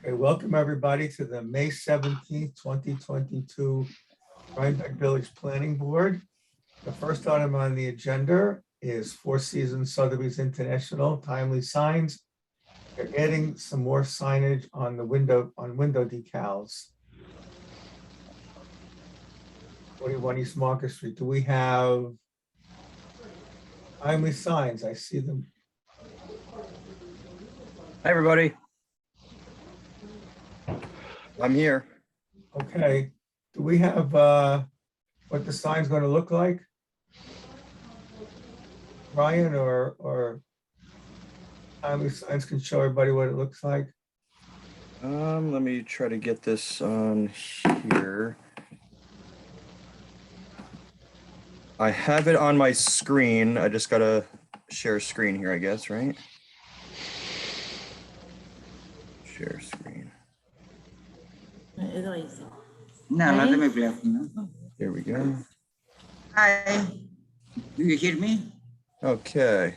Okay, welcome everybody to the May 17th, 2022 Rhinebeck Village Planning Board. The first item on the agenda is Four Seasons Sotheby's International timely signs. They're adding some more signage on the window decals. 41 East Market Street. Do we have timely signs? I see them. Hi, everybody. I'm here. Okay. Do we have what the sign's going to look like? Ryan or timely signs can show everybody what it looks like. Let me try to get this on here. I have it on my screen. I just gotta share screen here, I guess, right? Share screen. No, not my platform. Here we go. Hi. Do you hear me? Okay.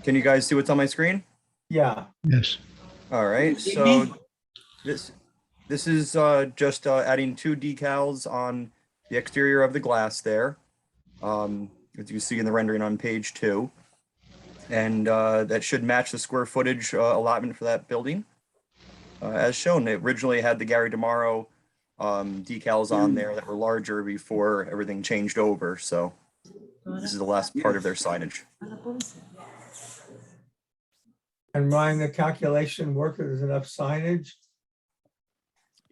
Can you guys see what's on my screen? Yeah. Yes. All right. So this is just adding two decals on the exterior of the glass there, as you see in the rendering on page 2, and that should match the square footage allotment for that building. As shown, it originally had the Gary DeMauro decals on there that were larger before everything changed over. So this is the last part of their signage. And Ryan, the calculation work, there's enough signage.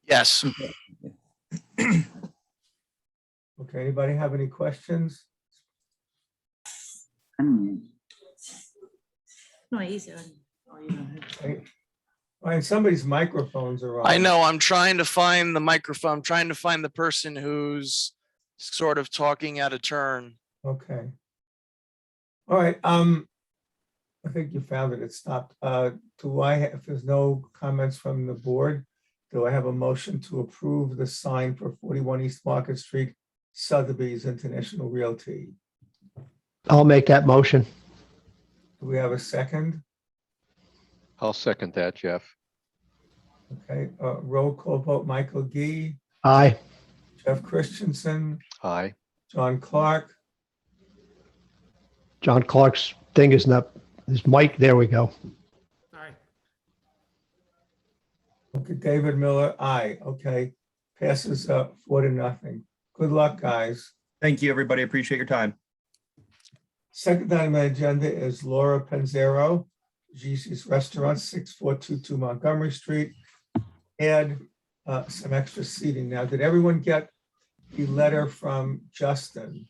Yes. Okay, anybody have any questions? Okay. Ryan, somebody's microphones are on. I know. I'm trying to find the microphone. I'm trying to find the person who's sort of talking out of turn. Okay. All right, I think you found it. It stopped. If there's no comments from the board, do I have a motion to approve the sign for 41 East Market Street, Sotheby's International Realty? I'll make that motion. Do we have a second? I'll second that, Jeff. Okay, roll call vote, Michael Gee, Aye. Jeff Christensen, Aye. John Clark, John Clark's thing isn't up. His mic, there we go. okay, David Miller, aye. Okay, passes 4-0. Good luck, guys. Thank you, everybody. Appreciate your time. Second item on the agenda is Laura Penzero, GC's Restaurant, 6422 Montgomery Street. Add some extra seating. Now, did everyone get the letter from Justin?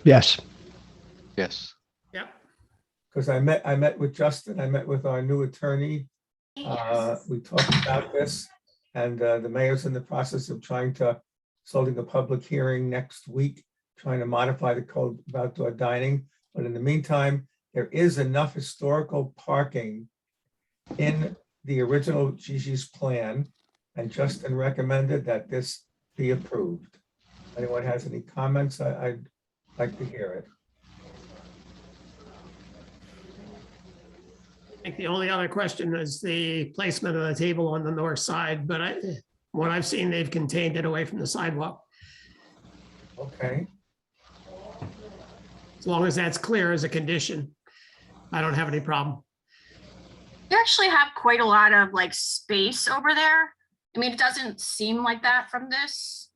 Yes. Yes. Because I met with Justin, I met with our new attorney. We talked about this, and the mayor's in the process of holding a public hearing next week, trying to modify the code of outdoor dining. But in the meantime, there is enough historical parking in the original Gigi's plan, and Justin recommended that this be approved. Anyone has any comments? I'd like to hear it. I think the only other question is the placement of the table on the north side, but what I've seen, they've contained it away from the sidewalk. Okay, As long as that's clear as a condition, I don't have any problem. You actually have quite a lot of like space over there. I mean, it doesn't seem like that from this.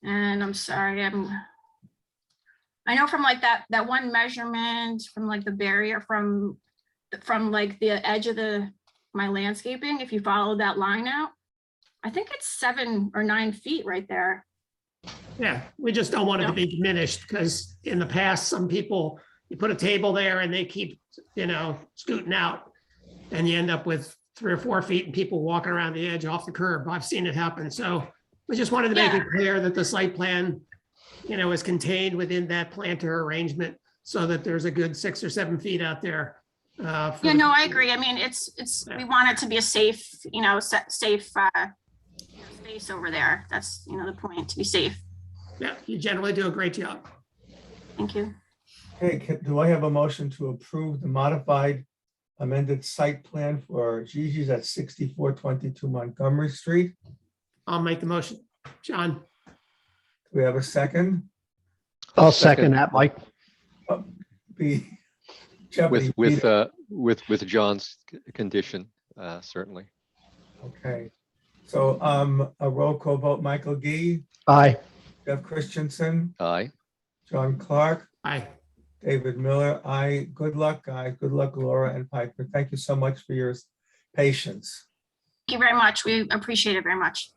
And I'm sorry, I know from like that one measurement from like the barrier from like the edge of my landscaping, if you follow that line out, I think it's 7 or 9 feet right there. Yeah, we just don't want it to be diminished because in the past, some people, you put a table there and they keep, scooting out and you end up with 3 or 4 feet and people walking around the edge off the curb. I've seen it happen. So we just wanted to make it clear that the site plan, is contained within that planter arrangement so that there's a good 6 or 7 feet out there. Yeah, no, I agree. I mean, we want it to be a safe, safe space over there. That's, the point, to be safe. Yeah, you generally do a great job. Thank you. okay, do I have a motion to approve the modified amended site plan for Gigi's at 6422 Montgomery Street. I'll make the motion. John, Do we have a second? I'll second that, Mike. Be Jeopardy. With John's condition, certainly. Okay. So a roll call vote, Michael Gee, Aye. Jeff Christensen, Aye. John Clark, aye. David Miller. Aye. Good luck, guys. Good luck, Laura and Piper. Thank you so much for your patience. Thank you very much. We appreciate it very much.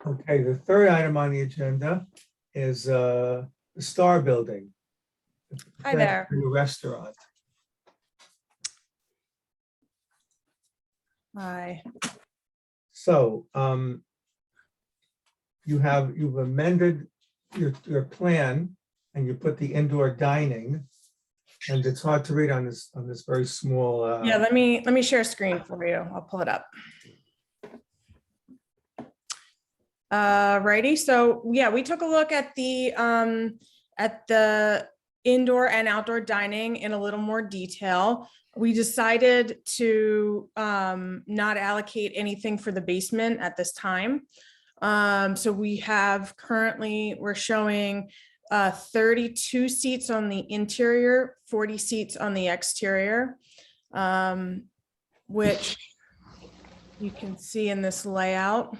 Okay, the third item on the agenda is the Star Building. Hi there. The restaurant. Hi. So you've amended your plan and you put the indoor dining. And it's hard to read on this very small. Yeah, let me share a screen for you. I'll pull it up. Righty. So yeah, we took a look at the indoor and outdoor dining in a little more detail. We decided to not allocate anything for the basement at this time. So we have currently, we're showing 32 seats on the interior, 40 seats on the exterior, which you can see in this layout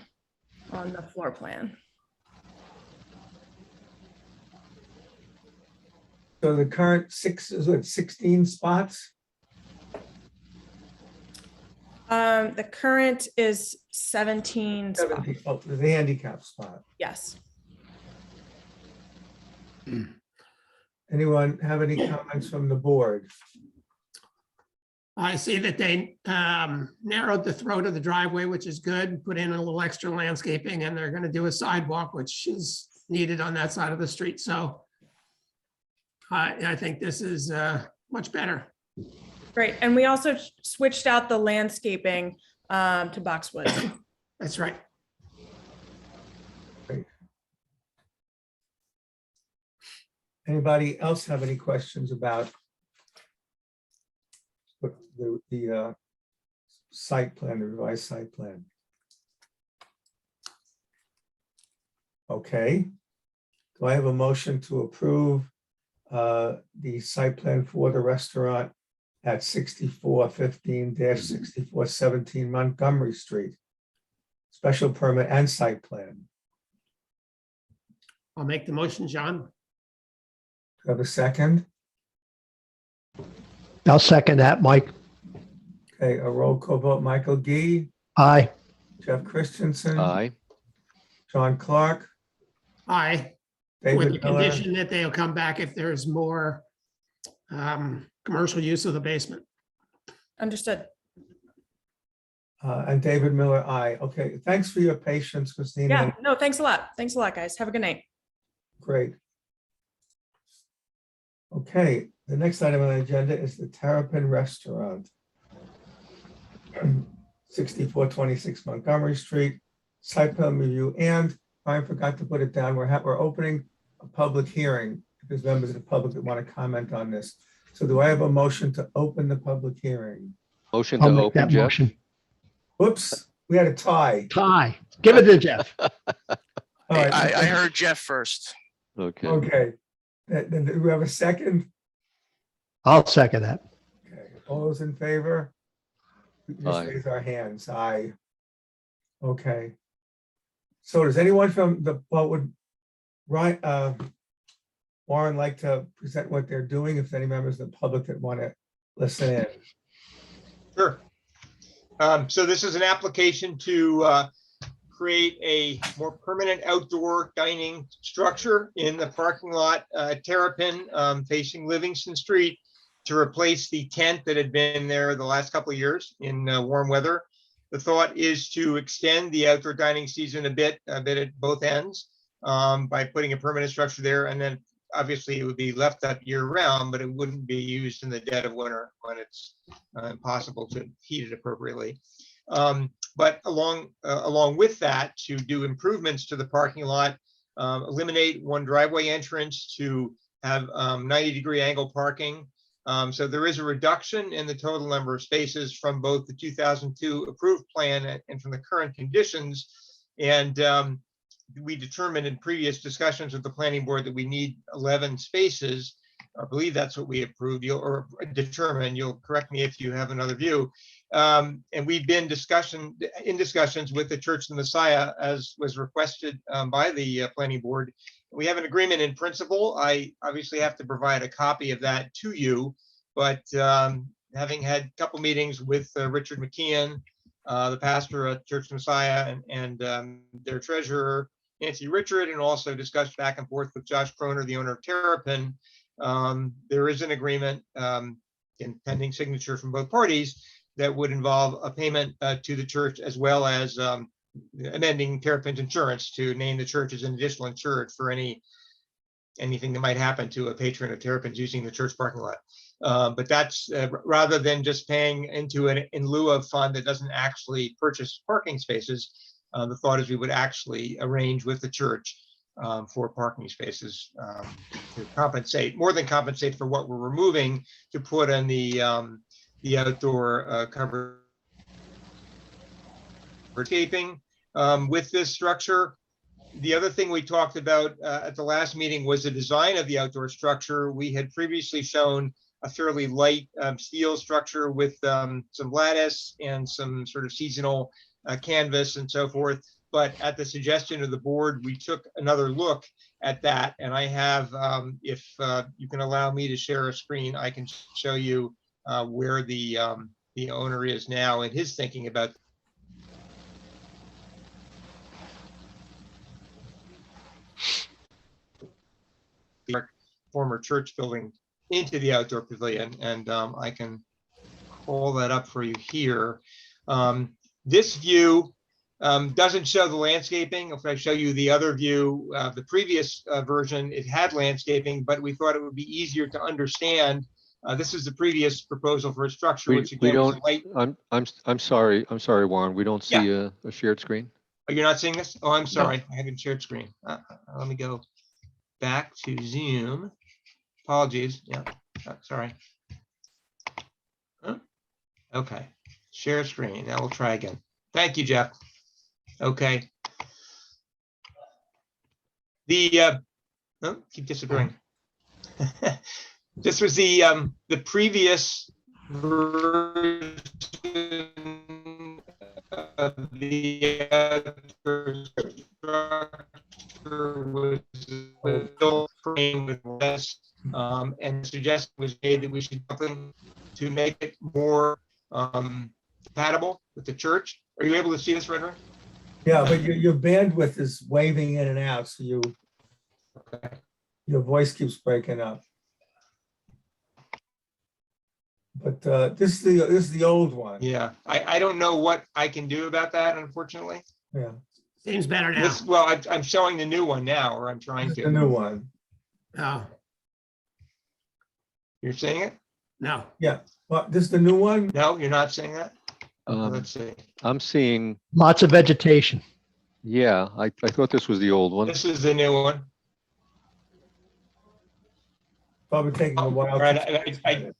on the floor plan. So the current 16 spots? The current is 17 spots. 17, oh, the handicap spot. Yes. Anyone have any comments from the board? I see that they narrowed the throat of the driveway, which is good, put in a little extra landscaping, and they're gonna do a sidewalk, which is needed on that side of the street, so I think this is much better. Great. And we also switched out the landscaping to boxwood. That's right. Anybody else have any questions about the site plan, the revised site plan? Okay. Do I have a motion to approve the site plan for the restaurant at 6415-6417 Montgomery Street? Special permit and site plan. I'll make the motion, John. Do I have a second? I'll second that, Mike. Okay, a roll call vote, Michael Gee, Aye. Jeff Christensen. Aye. John Clark, Aye, with the David Miller, condition that they'll come back if there's more commercial use of the basement. Understood. and David Miller, aye. Okay, thanks for your patience, Christina. Yeah, no, thanks a lot. Thanks a lot, guys. Have a good night. Great. Okay, the next item on the agenda is the Terrapin Restaurant. 6426 Montgomery Street, site plan review, and I forgot to put it down. We're opening a public hearing if there's members of the public that want to comment on this. So do I have a motion to open the public hearing? Motion to I'll make open, that Jeff. motion. Whoops, we had a tie. Tie. Give it to Jeff. All right. I heard Jeff first. Okay. Okay, then do we have a second? I'll second that. Okay, all those in favor? We just Aye. raise our hands, aye. Okay. So does anyone from the, would Warren like to present what they're doing, if any members of the public that want to listen in? Sure. So this is an application to create a more permanent outdoor dining structure in the parking lot at Terrapin facing Livingston Street to replace the tent that had been there the last couple of years in warm weather. The thought is to extend the outdoor dining season a bit at both ends by putting a permanent structure there, and then obviously it would be left up year round, but it wouldn't be used in the dead of winter when it's impossible to heat it appropriately. But along with that, to do improvements to the parking lot, eliminate one driveway entrance to have 90-degree angle parking, So there is a reduction in the total number of spaces from both the 2002 approved plan and from the current conditions. And we determined in previous discussions with the planning board that we need 11 spaces. I believe that's what we approved, or determined. You'll correct me if you have another view. And we've been in discussions with the Church of the Messiah, as was requested by the planning board. We have an agreement in principle. I obviously have to provide a copy of that to you, but having had a couple meetings with Richard McKeon, the pastor at Church of the Messiah, and their treasurer, Nancy Richard, and also discussed back and forth with Josh Kroner, the owner of Terrapin. There is an agreement in pending signature from both parties that would involve a payment to the church, as well as amending Terrapin's insurance to name the church as an additional insured for anything that might happen to a patron of Terrapin's using the church parking lot. But that's rather than just paying into an in lieu of fund that doesn't actually purchase parking spaces. The thought is we would actually arrange with the church for parking spaces to compensate, more than compensate for what we're removing, to put in the outdoor cover escaping with this structure. The other thing we talked about at the last meeting was the design of the outdoor structure. We had previously shown a fairly light steel structure with some lattice and some sort of seasonal canvas and so forth. But at the suggestion of the board, we took another look at that. And I have, if you can allow me to share a screen, I can show you where the owner is now and his thinking about the former church building into the outdoor pavilion. And I can call that up for you here. This view doesn't show the landscaping. If I show you the other view, the previous version, it had landscaping, but we thought it would be easier to understand. This is the previous proposal for a structure, We which again was don't, light. I'm sorry, Warren, we don't see a shared screen. Oh, you're not seeing this? Oh, I'm sorry. I haven't shared screen. Let me go back to Zoom. Apologies. Yeah, sorry. Huh? Okay, share screen. Now we'll try again. Thank you, Jeff. Okay. The oh, keep disappearing. This was the previous version of the structure was built frame with less, and the suggestion was made that we should do something to make it more compatible with the church. Are you able to see this rendering? Yeah, but your bandwidth is waving in and out, so your voice keeps breaking up. But this is the old one. Yeah, I don't know what I can do about that, unfortunately. Yeah, Seems better now. Well, I'm showing the new one now, or I'm trying this is to. the new one. Oh, You're seeing it? no. Yeah, well, this is the new one. No, you're not seeing that? Let's see. I'm seeing, Lots of vegetation. yeah, I thought this was the old one. This is the new one. Probably taking a while. Right,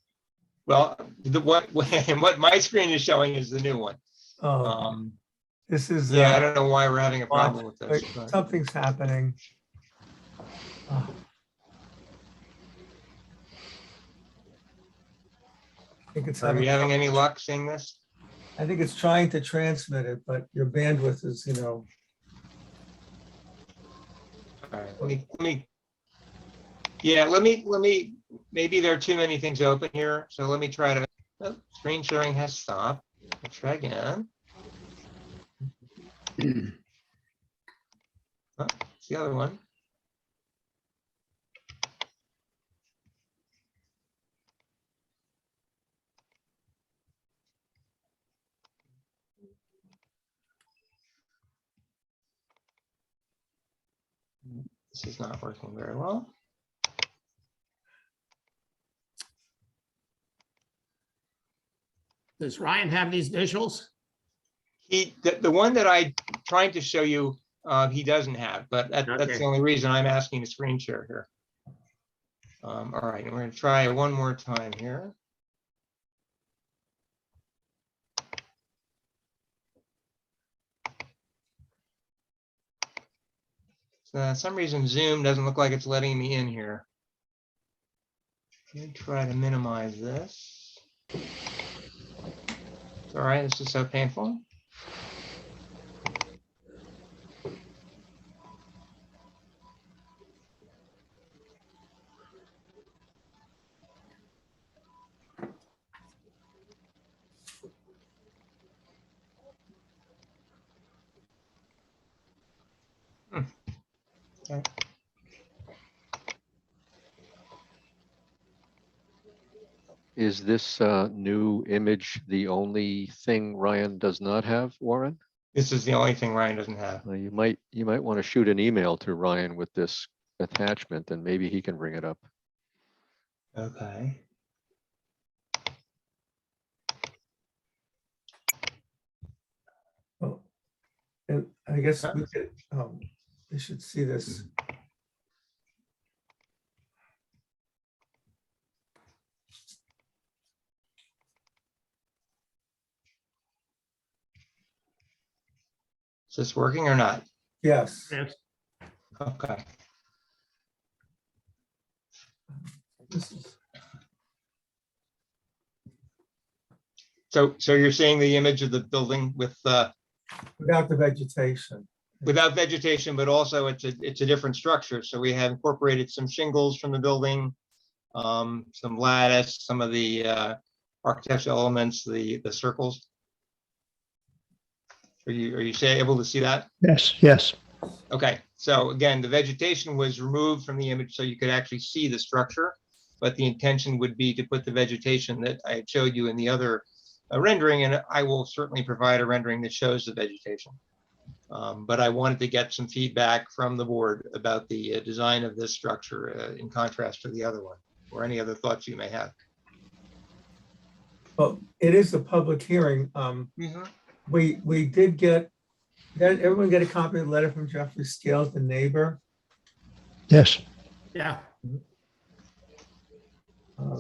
well, what my screen is showing is the new one. Oh, this is. Yeah, I don't know why we're having a problem with this. but- Something's happening. Oh. I think it's Are you having any luck seeing this? I think it's trying to transmit it, but your bandwidth is, All right, let me, maybe there are too many things open here. So let me try to, oh, screen sharing has stopped. Let's try again. Oh, it's the other one. This is not working very well. Does Ryan have these visuals? The one that I trying to show you, he doesn't have, but that's Okay. the only reason I'm asking to screen share here. All right, and we're gonna try one more time here. Some reason Zoom doesn't look like it's letting me in here. Let me try to minimize this. It's all right, this is so painful. Okay. Is this new image the only thing Ryan does not have, Warren? This is the only thing Ryan doesn't have. You might want to shoot an email to Ryan with this attachment, and maybe he can bring it up. Okay. Well, and I guess we could, they should see this. Is this working or not? Yes. Yes. Okay. This is, So you're seeing the image of the building with without the vegetation. without vegetation, but also it's a different structure. So we have incorporated some shingles from the building, some lattice, some of the architectural elements, the circles. Are you able to see that? Yes, yes. Okay, so again, the vegetation was removed from the image so you could actually see the structure, but the intention would be to put the vegetation that I had showed you in the other rendering, and I will certainly provide a rendering that shows the vegetation. But I wanted to get some feedback from the board about the design of this structure in contrast to the other one, or any other thoughts you may have. Well, it is a public hearing. We did get, did everyone get a copy of the letter from Jeffrey Scales, the neighbor? Yes. Yeah. I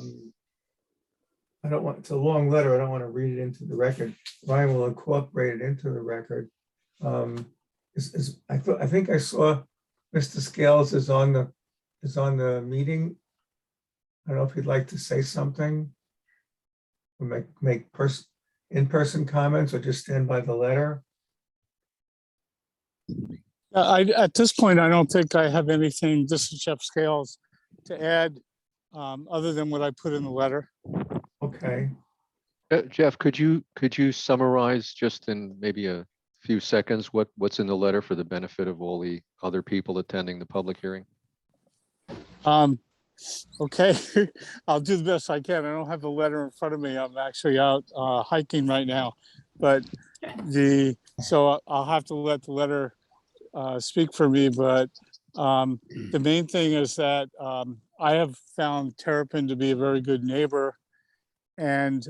don't want, it's a long letter. I don't want to read it into the record. Ryan will incorporate it into the record. I think I saw Mr. Scales is on the meeting. I don't know if he'd like to say something, or make in-person comments, or just stand by the letter. At this point, I don't think I have anything, this is Jeff Scales, to add other than what I put in the letter. Okay. Jeff, could you summarize just in maybe a few seconds what's in the letter for the benefit of all the other people attending the public hearing? Okay, I'll do the best I can. I don't have the letter in front of me. I'm actually out hiking right now, but so I'll have to let the letter speak for me. But the main thing is that I have found Terrapin to be a very good neighbor, and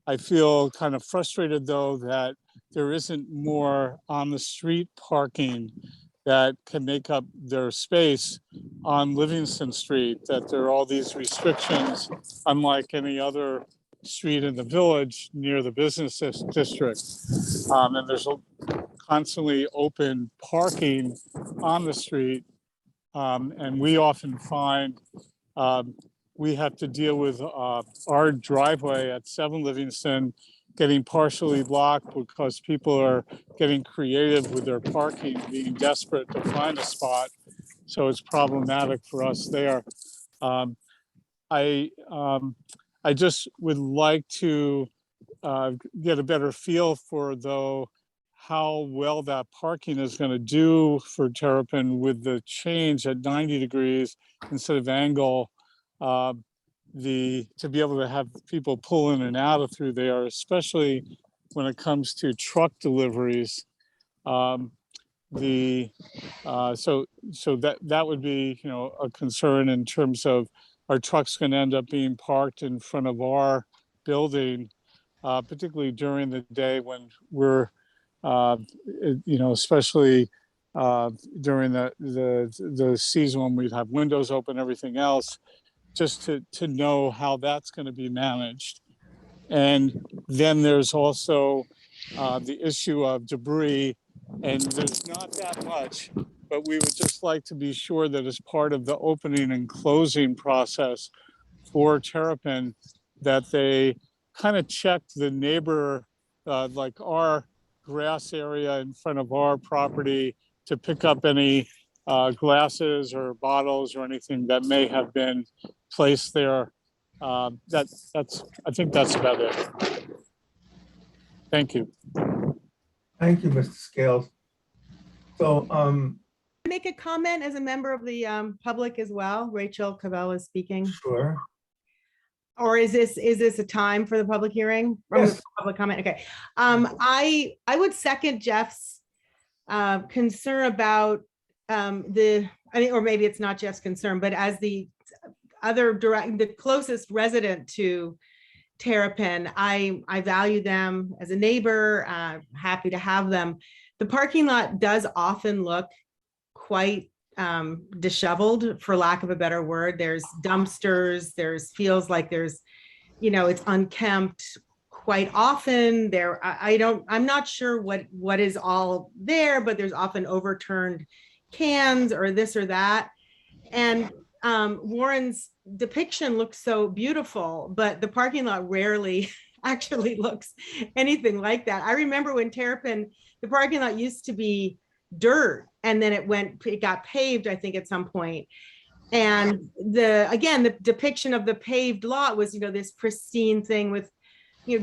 I feel kind of frustrated though that there isn't more on the street parking that can make up their space on Livingston Street, that there are all these restrictions, unlike any other street in the village near the business district. And there's constantly open parking on the street. And we often find we have to deal with our driveway at 7 Livingston getting partially blocked because people are getting creative with their parking, being desperate to find a spot. So it's problematic for us there. I just would like to get a better feel for, though, how well that parking is going to do for Terrapin with the change at 90 degrees instead of angle. To be able to have people pull in and out of through there, especially when it comes to truck deliveries. So that would be, a concern in terms of our trucks going to end up being parked in front of our building, particularly during the day when we're, especially during the season when we'd have windows open, everything else, just to know how that's going to be managed. And then there's also the issue of debris, and there's not that much, but we would just like to be sure that as part of the opening and closing process for Terrapin, that they kind of check the neighbor, like our grass area in front of our property, to pick up any glasses or bottles or anything that may have been placed there. I think that's about it. Thank you. Thank you, Mr. Scales. So, Make a comment as a member of the public as well. Rachel Cavell is speaking. sure. Or is this a time for the public hearing? Or Yes. Public comment, okay. I would second Jeff's concern about or maybe it's not Jeff's concern, but as the closest resident to Terrapin, I value them as a neighbor, happy to have them. The parking lot does often look quite disheveled, for lack of a better word. There's dumpsters, feels like there's, it's unkempt quite often. I'm not sure what is all there, but there's often overturned cans or this or that. And Warren's depiction looks so beautiful, but the parking lot rarely actually looks anything like that. I remember when Terrapin, the parking lot used to be dirt, and then it got paved, I think, at some point. And the depiction of the paved lot was, this pristine thing with,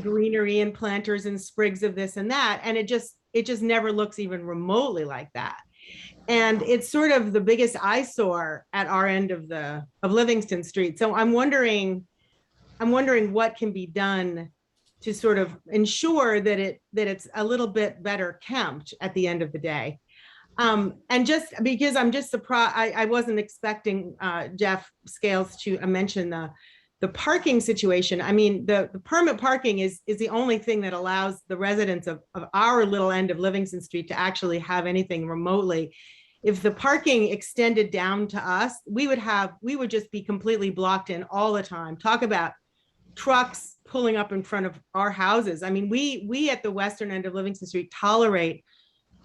greenery and planters and sprigs of this and that. And it just never looks even remotely like that. And it's sort of the biggest eyesore at our end of Livingston Street. So I'm wondering what can be done to sort of ensure that it's a little bit better kept at the end of the day. And just because I'm just surprised, I wasn't expecting Jeff Scales to mention the parking situation. I mean, the permit parking is the only thing that allows the residents of our little end of Livingston Street to actually have anything remotely. If the parking extended down to us, we would just be completely blocked in all the time. Talk about trucks pulling up in front of our houses. I mean, we at the western end of Livingston Street tolerate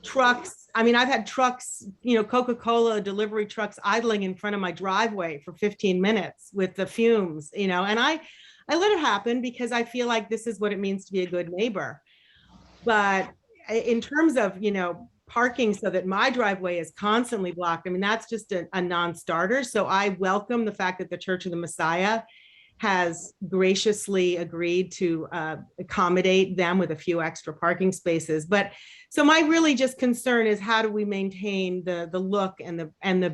trucks. I mean, I've had trucks, Coca-Cola delivery trucks idling in front of my driveway for 15 minutes with the fumes, and I let it happen because I feel like this is what it means to be a good neighbor. But in terms of, parking so that my driveway is constantly blocked, I mean, that's just a non-starter. So I welcome the fact that the Church of the Messiah has graciously agreed to accommodate them with a few extra parking spaces. But so my really just concern is, how do we maintain the look and the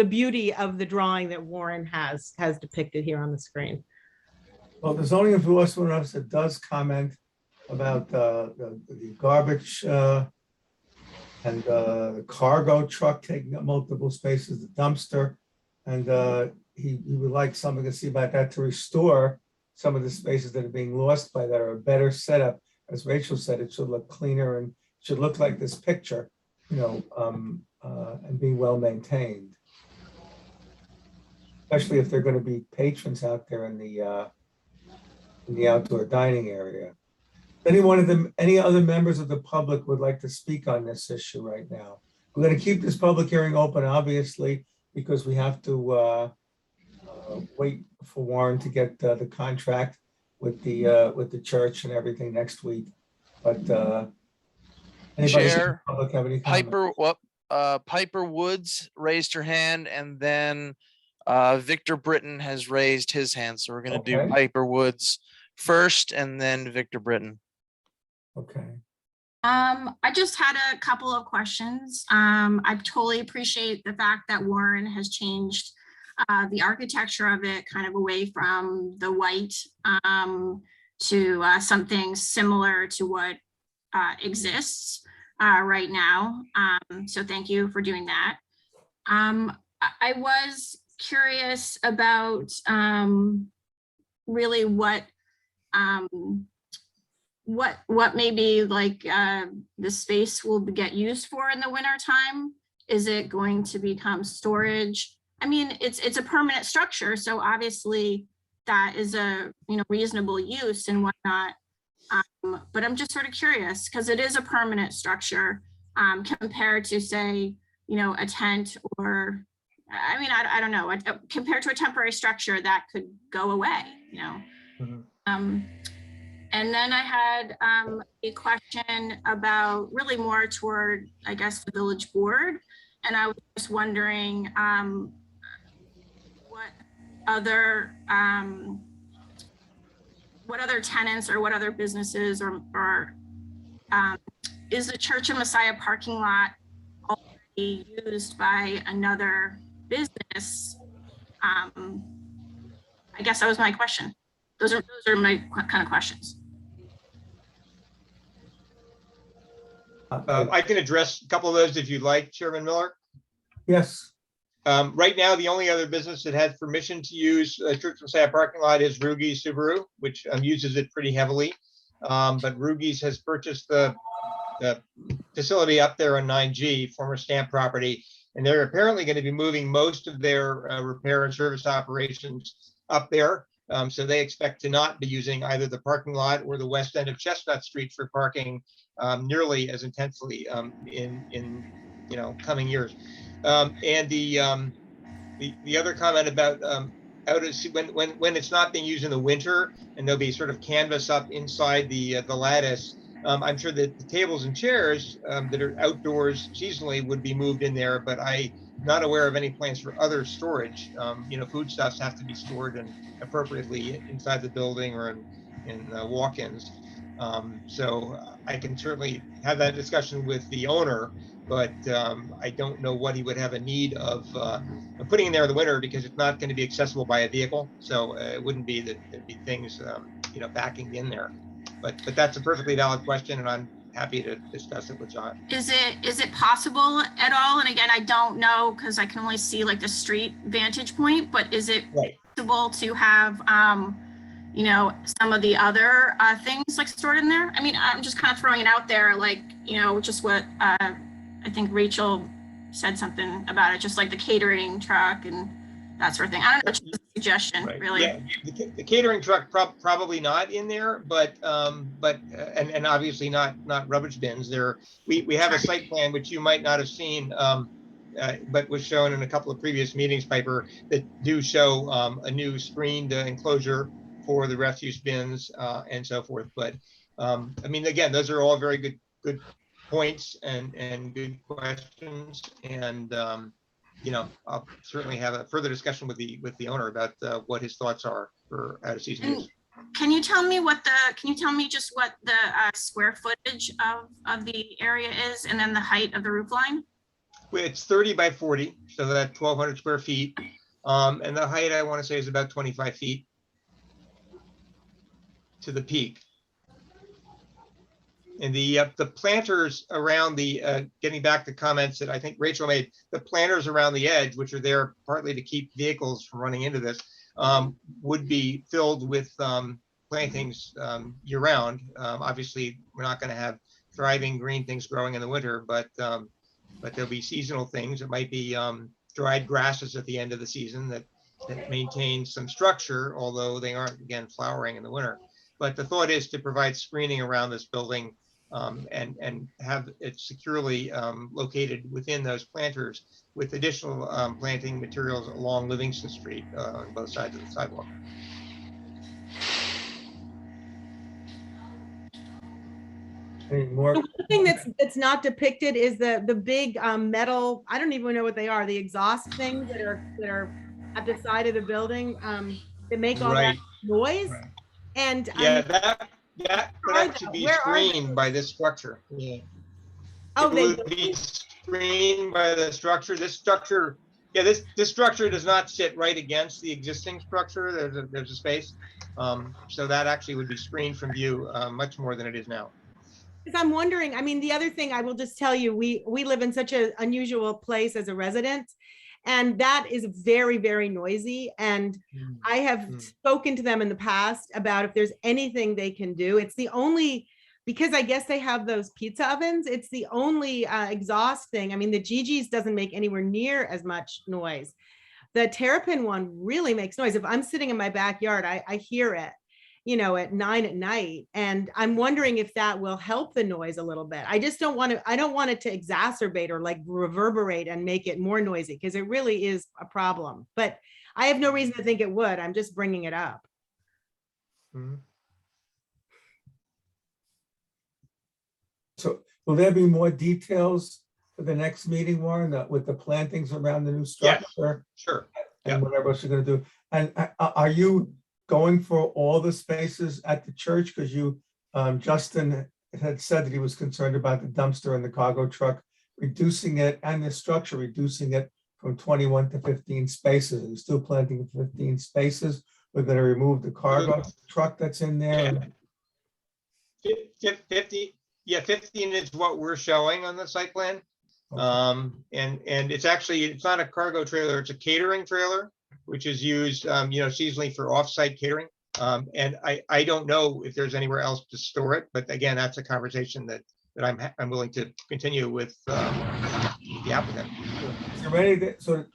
beauty of the drawing that Warren has depicted here on the screen? Well, there's only enforcement officer that does comment about the garbage and the cargo truck taking up multiple spaces, the dumpster, and he would like something to see about that to restore some of the spaces that are being lost by that, or a better setup. As Rachel said, it should look cleaner and should look like this picture, and be well maintained. Especially if they're going to be patrons out there in the outdoor dining area. Any other members of the public would like to speak on this issue right now? We're going to keep this public hearing open, obviously, because we have to wait for Warren to get the contract with the church and everything next week. But anybody in the Chair, public have any comments? Piper Woods raised her hand, and then Victor Britton has raised his hand. So we're going to do Okay. Piper Woods first and then Victor Britton. Okay. I just had a couple of questions. I totally appreciate the fact that Warren has changed the architecture of it kind of away from the white to something similar to what exists right now. So thank you for doing that. I was curious about really what maybe like the space will get used for in the winter time. Is it going to become storage? I mean, it's a permanent structure, so obviously that is a, you know, reasonable use and whatnot. But I'm just sort of curious because it is a permanent structure compared to, say, you know, a tent or, I mean, I don't know, compared to a temporary structure that could go away, you know. Mhm. And then I had a question about really more toward, I guess, the village board. And I was just wondering what other tenants or what other businesses or is the Church of Messiah parking lot already used by another business? I guess that was my question. Those are my kind of questions. I can address a couple of those if you'd like, Chairman Miller. Yes, Right now, the only other business that has permission to use Church Messiah parking lot is Rugi's Subaru, which uses it pretty heavily. But Rugi's has purchased the facility up there on 9G, former stamp property, and they're apparently going to be moving most of their repair and service operations up there. So they expect to not be using either the parking lot or the west end of Chestnut Street for parking nearly as intensely in you know, coming years. And the other comment about out of when it's not being used in the winter and there'll be sort of canvas up inside the lattice. I'm sure that the tables and chairs that are outdoors seasonally would be moved in there, but I'm not aware of any plans for other storage. You know, foodstuffs have to be stored and appropriately inside the building or in walk-ins. So I can certainly have that discussion with the owner, but I don't know what he would have a need of putting in there in the winter because it's not going to be accessible by a vehicle. So it wouldn't be that there'd be things, you know, backing in there. But that's a perfectly valid question, and I'm happy to discuss it with John. Is it possible at all? And again, I don't know because I can only see like the street vantage point, but is it possible to have, you know, some of the other things like stored in there? I mean, I'm just kind of throwing it out there, like, you know, just what I think Rachel said something about it, just like the catering truck and that sort of thing. I don't know, just a suggestion, really. Yeah, the catering truck probably not in there, but and obviously not rubbish bins. We have a site plan which you might not have seen, but was shown in a couple of previous meetings, Piper, that do show a new screened enclosure for the refuse bins and so forth. But I mean, again, those are all very good points and good questions, and you know, I'll certainly have a further discussion with the owner about what his thoughts are for out of season use. Can you tell me just what the square footage of the area is, and then the height of the roof line? It's 30 by 40, so that's 1,200 square feet, and the height I want to say is about 25 feet to the peak. And the planters around the, getting back to comments that I think Rachel made, the planters around the edge, which are there partly to keep vehicles from running into this, would be filled with plantings year round. Obviously, we're not going to have thriving green things growing in the winter, but there'll be seasonal things. It might be dried grasses at the end of the season that maintain some structure, although they aren't, again, flowering in the winter. But the thought is to provide screening around this building and have it securely located within those planters with additional planting materials along Livingston Street on both sides of the sidewalk. any more? The one thing that's not depicted is the big metal, I don't even know what they are, the exhaust things that are at the side of the building that make all that noise. And yeah, that would have to be screened by this structure. Yeah. Oh, it would be screened by the structure. This structure, yeah, this structure does not sit right against the existing structure. There's a space, so that actually would be screened from view much more than it is now. Because I'm wondering, I mean, the other thing I will just tell you, we live in such an unusual place as a resident, and that is very, very noisy. And I have spoken to them in the past about if there's anything they can do. It's the only because I guess they have those pizza ovens. It's the only exhaust thing. I mean, the Gigi's doesn't make anywhere near as much noise. The Terrapin one really makes noise. If I'm sitting in my backyard, I hear it, you know, at 9 at night. And I'm wondering if that will help the noise a little bit. I just don't want to, I don't want it to exacerbate or like reverberate and make it more noisy, because it really is a problem. But I have no reason to think it would. I'm just bringing it up. Mhm. So will there be more details for the next meeting, Warren, with the plantings around the new Yes. structure Sure. and whatever else you're gonna do? And are you going for all the spaces at the church? Because you, Justin had said that he was concerned about the dumpster and the cargo truck, reducing it, and the structure, reducing it from 21 to 15 spaces. Are you still planting 15 spaces? We're gonna remove the cargo truck that's in there. 50, yeah, 15 is what we're showing on the site plan. Okay. And it's actually, it's not a cargo trailer, it's a catering trailer, which is used, seasonally for off-site catering. And I don't know if there's anywhere else to store it, but again, that's a conversation that I'm willing to continue with the applicant. Is there any, so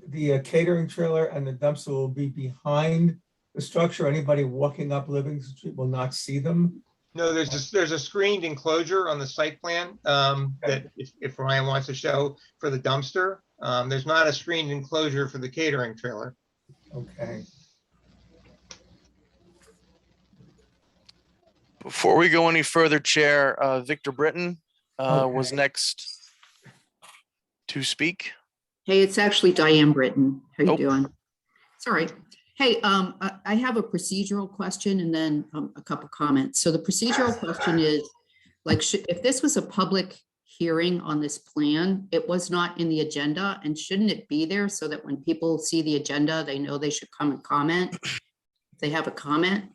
the catering trailer and the dumpster will be behind the structure? Anybody walking up Livingston Street will not see them? No, there's a screened enclosure on the site plan that if Ryan wants to show for the dumpster. There's not a screened enclosure for the catering trailer. Okay. Before we go any further, Chair, Victor Britton was next to speak. Hey, it's actually Diane Britton. How you Oh. doing? Sorry. Hey, I have a procedural question and then a couple comments. So the procedural question is, like, if this was a public hearing on this plan, it was not in the agenda, and shouldn't it be there so that when people see the agenda, they know they should come and comment if they have a comment?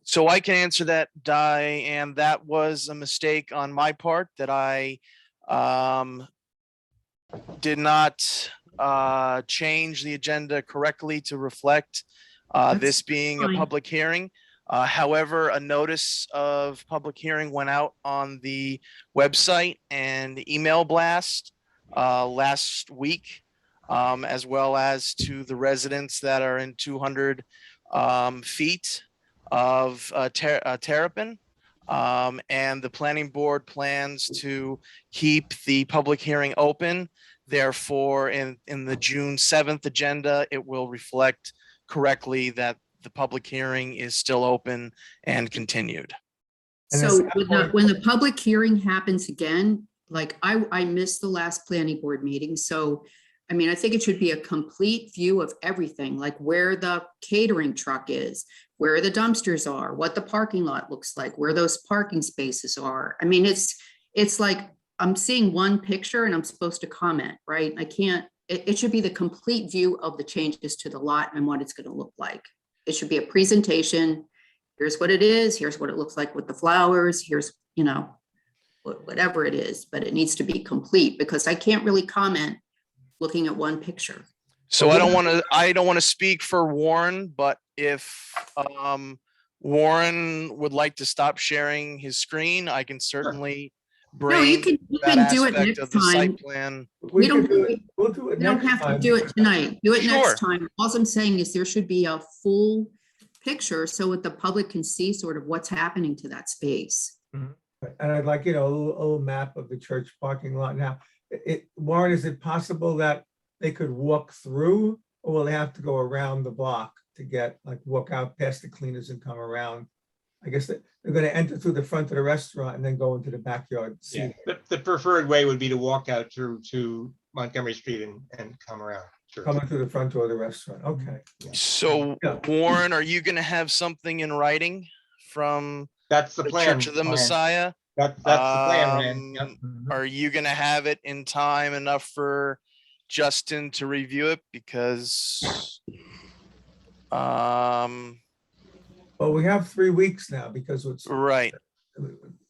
So I can answer that, Diane. That was a mistake on my part that I did not change the agenda correctly to reflect this being a fine. public hearing. However, a notice of public hearing went out on the website and email blast last week, as well as to the residents that are in 200 feet of Terrapin. And the planning board plans to keep the public hearing open. Therefore, in the June 7th agenda, it will reflect correctly that the public hearing is still open and continued. And So at that when the public hearing happens again, like I missed the last planning board meeting. So, I mean, I think it should be a complete view of everything, like where the catering truck is, where the dumpsters are, what the parking lot looks like, where those parking spaces are. I mean, it's like I'm seeing one picture and I'm supposed to comment, right? I can't, it should be the complete view of the changes to the lot and what it's going to look like. It should be a presentation. Here's what it is. Here's what it looks like with the flowers. Here's, whatever it is, but it needs to be complete because I can't really comment looking at one picture. So I don't want to speak for Warren, but if Warren would like to stop sharing his screen, I can certainly No, you bring can that do it aspect next of the time. site plan. We can do it. We'll do it You don't next have to time. do it tonight. Do it Sure. next time. All I'm saying is there should be a full picture so that the public can see sort of what's happening to that space. And I'd like, a little map of the church parking lot. Now, Warren, is it possible that they could walk through, or will they have to go around the block to get, walk out past the cleaners and come around? I guess that they're going to enter through the front of the restaurant and then go into the backyard. Yeah, the preferred way would be to walk out through to Montgomery Street and come around. Sure. Coming through the front door of the restaurant. Okay. So Yeah. Warren, are you going to have something in writing from That's the the plan. Church of the Ryan. Messiah? That's the plan, Ryan. Yep. Are you going to have it in time enough for Justin to review it? Because Well, we have 3 weeks now because it's right.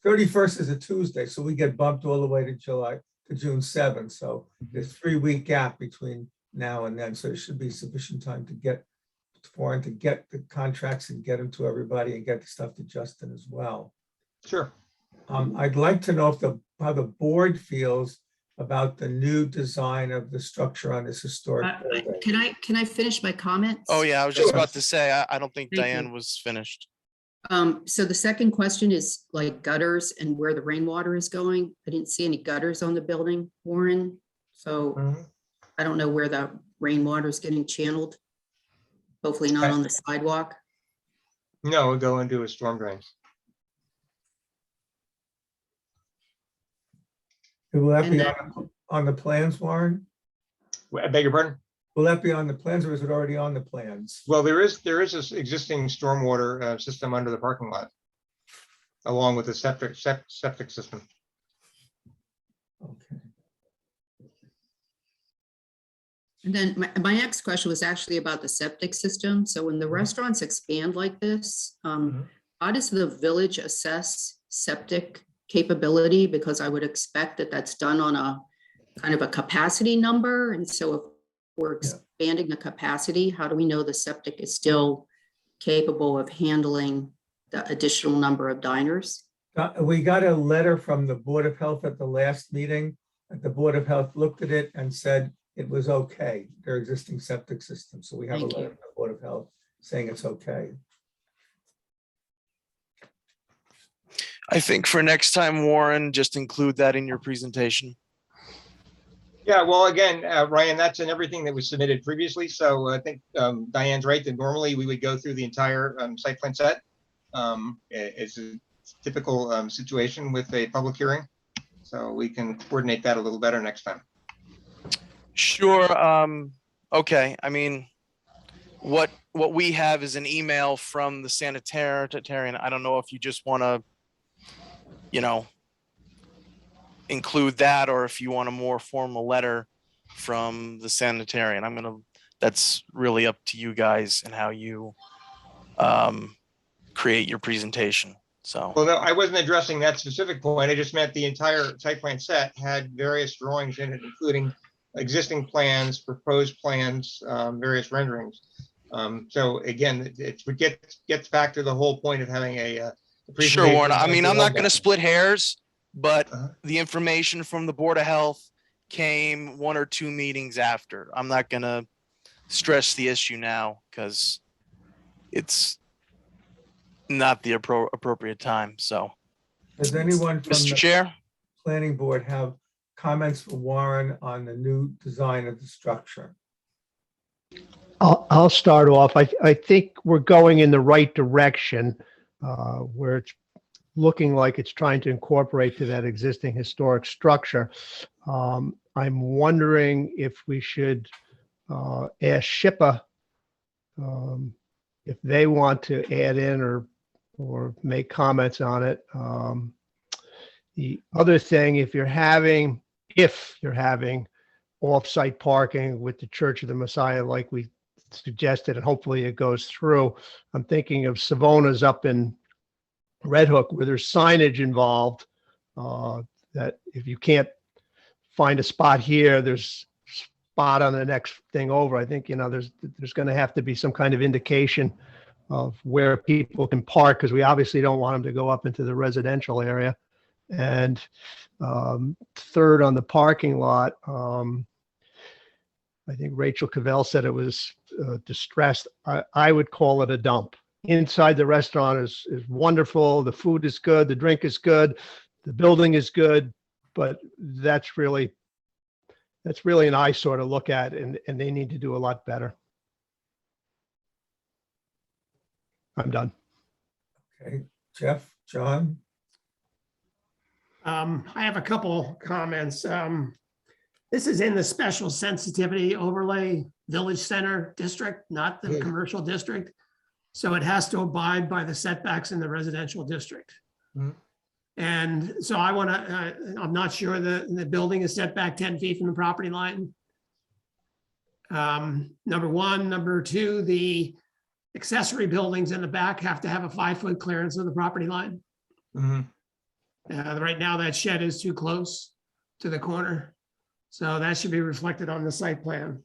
31st is a Tuesday, so we get bumped all the way to June 7th. So there's 3-week gap between now and then. So there should be sufficient time to get the contracts and get them to everybody and get the stuff to Justin as well. Sure. I'd like to know how the board feels about the new design of the structure on this historic building. Can I finish my comments? Oh, yeah, I was just Sure. about to say, I don't think Thank Diane you. was finished. So the second question is like gutters and where the rainwater is going. I didn't see any gutters on the building, Warren. So Mhm. I don't know where the rainwater is getting channeled. Hopefully not on the sidewalk. No, we'll go into a storm drain. Will that And be then- on the plans, Warren? I beg your pardon? Will that be on the plans or is it already on the plans? Well, there is this existing stormwater system under the parking lot, along with the septic system. Okay. And then my next question was actually about the septic system. So when the restaurants expand like this, how does the village assess septic capability? Because I would expect that that's done on a kind of a capacity number. And so if we're expanding the capacity, how do we know the septic is still capable of handling the additional number of diners? We got a letter from the Board of Health at the last meeting. The Board of Health looked at it and said it was okay, their existing septic system. So we have a Thank letter you. from the Board of Health saying it's okay. I think for next time, Warren, just include that in your presentation. Yeah, well, again, Ryan, that's in everything that was submitted previously. So I think Diane's right that normally we would go through the entire site plan set. It's a typical situation with a public hearing. So we can coordinate that a little better next time. Sure. Okay. I mean, what we have is an email from the sanitarian. I don't know if you just want to, include that, or if you want a more formal letter from the sanitarian. That's really up to you guys and how you create your presentation. So. Well, no, I wasn't addressing that specific point. I just meant the entire site plan set had various drawings in it, including existing plans, proposed plans, various renderings. So again, it gets back to the whole point of having a Sure, Warren. I mean, I'm not going to to split hairs, but the information from the Board of Health came 1 or 2 meetings after. I'm not going to stress the issue now because it's not the appropriate time. So, Does anyone from Mr. the Chair? planning board have comments for Warren on the new design of the structure? I'll start off. I think we're going in the right direction, where it's looking like it's trying to incorporate to that existing historic structure. I'm wondering if we should ask SHPA if they want to add in or make comments on it. The other thing, if you're having off-site parking with the Church of the Messiah, like we suggested, and hopefully it goes through, I'm thinking of Savona's up in Red Hook, where there's signage involved, that if you can't find a spot here, there's spot on the next thing over. I think, there's going to have to be some kind of indication of where people can park, because we obviously don't want them to go up into the residential area. And third, on the parking lot, I think Rachel Cavell said it was distressed. I would call it a dump. Inside the restaurant is wonderful. The food is good. The drink is good. The building is good. But that's really an eyesore to look at, and they need to do a lot better. I'm done. Okay, Jeff, John? I have a couple comments. This is in the special sensitivity overlay village center district, not the commercial district. So it has to abide by the setbacks in the residential district. And so I'm not sure the building is set back 10 feet from the property line. Number one. Number two, the accessory buildings in the back have to have a 5-foot clearance of the property line. Right now, that shed is too close to the corner. So that should be reflected on the site plan.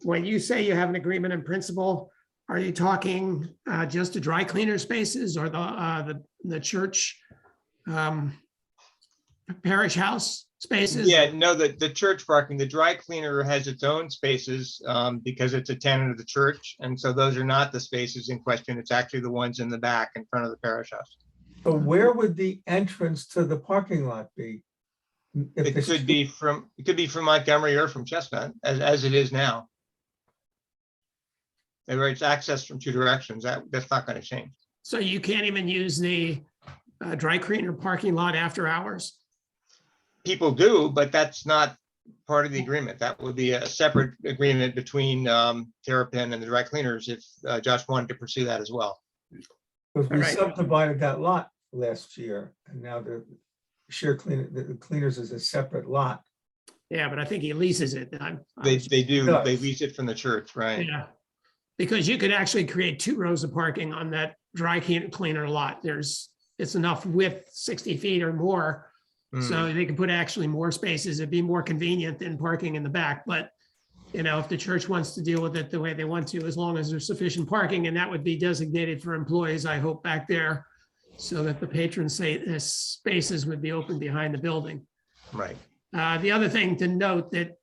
When you say you have an agreement in principle, are you talking just the dry cleaner spaces or the church parish house spaces? Yeah, no, the church parking, the dry cleaner has its own spaces because it's a tenant of the church. And so those are not the spaces in question. It's actually the ones in the back in front of the parish house. So where would the entrance to the parking lot be? If It this- could be from Montgomery or from Chestnut, as it is now. And where it's accessed from two directions, that's not going to change. So you can't even use the dry cleaner parking lot after hours? People do, but that's not part of the agreement. That would be a separate agreement between Terrapin and the dry cleaners if Josh wanted to pursue that as well. Because we All right. subdivided that lot last year, and now the cleaners is a separate lot. Yeah, but I think he leases it. They do, Yes. they lease it from the church, right? Yeah, because you could actually create 2 rows of parking on that dry cleaner lot. It's enough width, 60 feet or more. So they can put actually more spaces. It'd be more convenient than parking in the back. But, if the church wants to deal with it the way they want to, as long as there's sufficient parking, and that would be designated for employees, I hope, back there, so that the patron spaces would be open behind the building. Right. The other thing to note that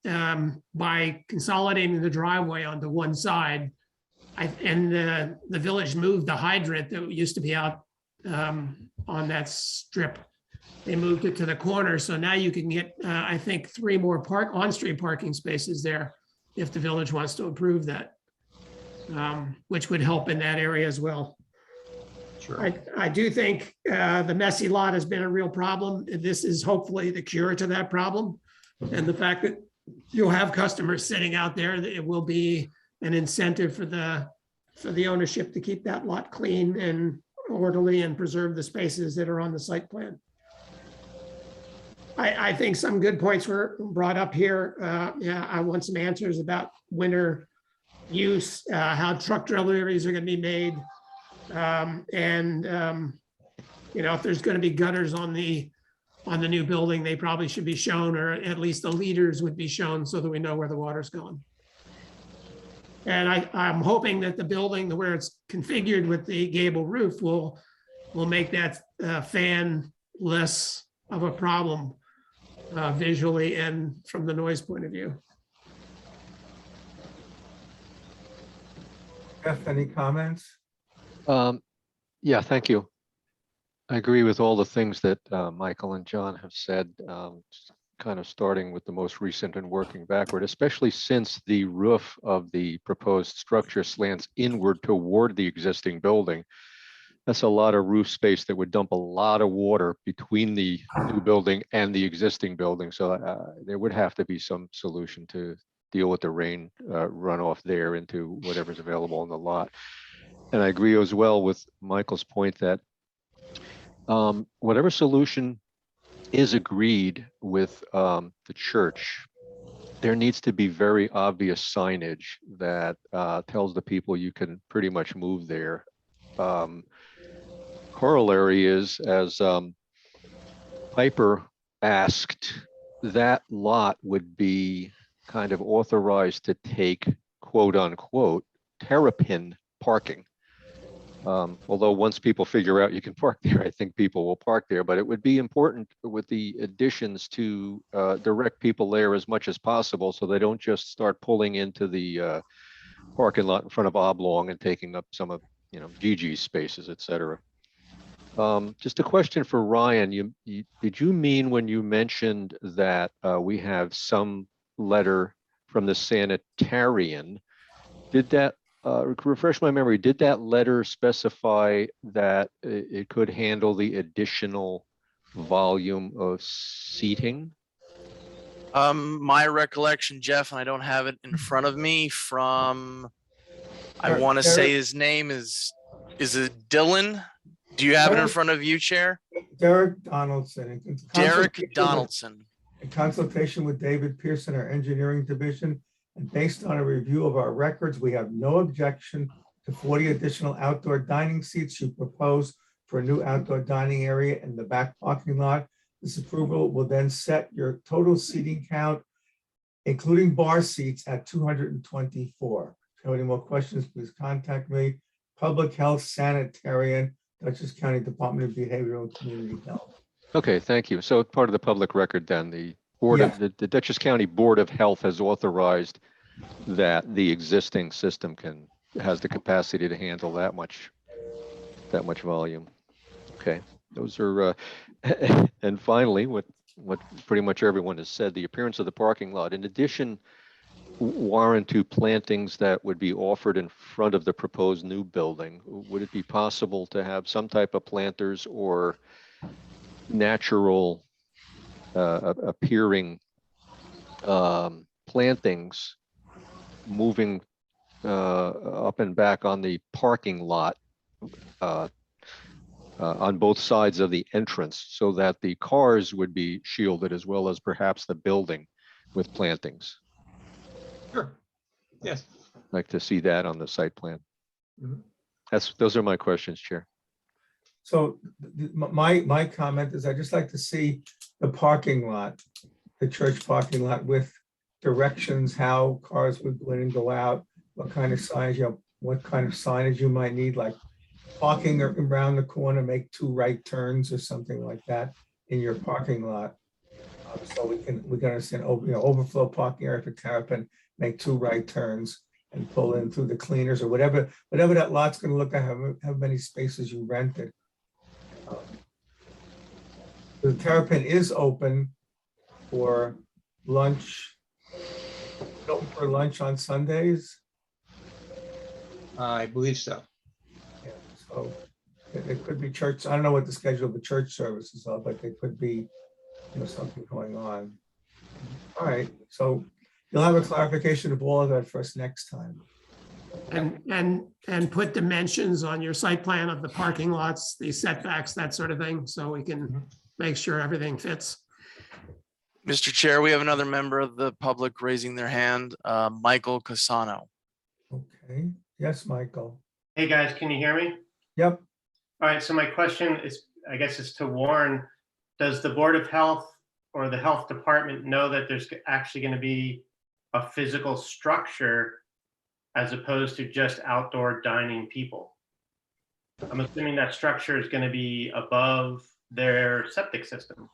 by consolidating the driveway onto one side, the village moved the hydrant that used to be out on that strip. They moved it to the corner, so now you can get, I think, 3 more on-street parking spaces there if the village wants to approve that, which would help in that area as well. Sure. I do think the messy lot has been a real problem. This is hopefully the cure to that problem. And the fact that you'll have customers sitting out there, that it will be an incentive for the ownership to keep that lot clean and orderly and preserve the spaces that are on the site plan. I think some good points were brought up here. Yeah, I want some answers about winter use, how truck deliveries are going to be made. If there's going to be gutters on the new building, they probably should be shown, or at least the leaders would be shown so that we know where the water's going. And I'm hoping that the building, where it's configured with the gable roof, will make that fan less of a problem visually and from the noise point of view. Jeff, any comments? Yeah, thank you. I agree with all the things that Michael and John have said, kind of starting with the most recent and working backward, especially since the roof of the proposed structure slants inward toward the existing building. That's a lot of roof space that would dump a lot of water between the new building and the existing building. So there would have to be some solution to deal with the rain runoff there into whatever's available in the lot. And I agree as well with Michael's point that whatever solution is agreed with the church, there needs to be very obvious signage that tells the people you can pretty much move there. Corollary is, as Piper asked, that lot would be kind of authorized to take quote unquote Terrapin parking. Although once people figure out you can park there, I think people will park there, but it would be important with the additions to direct people there as much as possible so they don't just start pulling into the parking lot in front of Oblong and taking up some of Gigi's spaces, et cetera. Just a question for Ryan. Did you mean when you mentioned that we have some letter from the sanitarian, did that refresh my memory, did that letter specify that it could handle the additional volume of seating? My recollection, Jeff, and I don't have it in front of me, from, I Derek- want to Derek- say his name is it Dylan? Do you have it in front of you, Chair? Derek Donaldson. in Derek consultation with- Donaldson. In consultation with David Pearson, our engineering division, and based on a review of our records, we have no objection to 40 additional outdoor dining seats you propose for a new outdoor dining area in the back parking lot. This approval will then set your total seating count, including bar seats, at 224. have any more questions, please contact me. Public Health Sanitarian, Dutchess County Department of Behavioral and Community Health. Okay, thank you. So part of the public record then, the Board of, the Dutchess County Board of Health has authorized that the existing system has the capacity to handle that much volume. Okay, those are, and finally, what pretty much everyone has said, the appearance of the parking lot. In addition, Warren, to plantings that would be offered in front of the proposed new building, would it be possible to have some type of planters or natural appearing plantings moving up and back on the parking lot on both sides of the entrance, so that the cars would be shielded as well as perhaps the building with plantings? Sure. Yes. I'd like to see that on the site plan. Mhm. Those are my questions, Chair. So my comment is I just like to see the parking lot, the church parking lot with directions, how cars would go in and go out, what kind of signage, what kind of signage you might need, like parking around the corner, make 2 right turns or something like that in your parking lot. So we can understand, overflow parking area for Terrapin, make 2 right turns and pull in through the cleaners or whatever that lot's going to look at, how many spaces you rented. The Terrapin is open for lunch. Open for lunch on Sundays. I believe so. Yeah, so there could be church. I don't know what the schedule of the church services are, but there could be, something going on. All right, so you'll have a clarification of all of that for us next time. And put dimensions on your site plan of the parking lots, the setbacks, that sort of thing, so we can make sure everything fits. Mr. Chair, we have another member of the public raising their hand, Michael Casano. Okay, yes, Michael. Hey, guys, can you hear me? Yep. All right, so my question is, I guess it's to Warren. Does the Board of Health or the Health Department know that there's actually going to be a physical structure as opposed to just outdoor dining people? I'm assuming that structure is going to be above their septic system.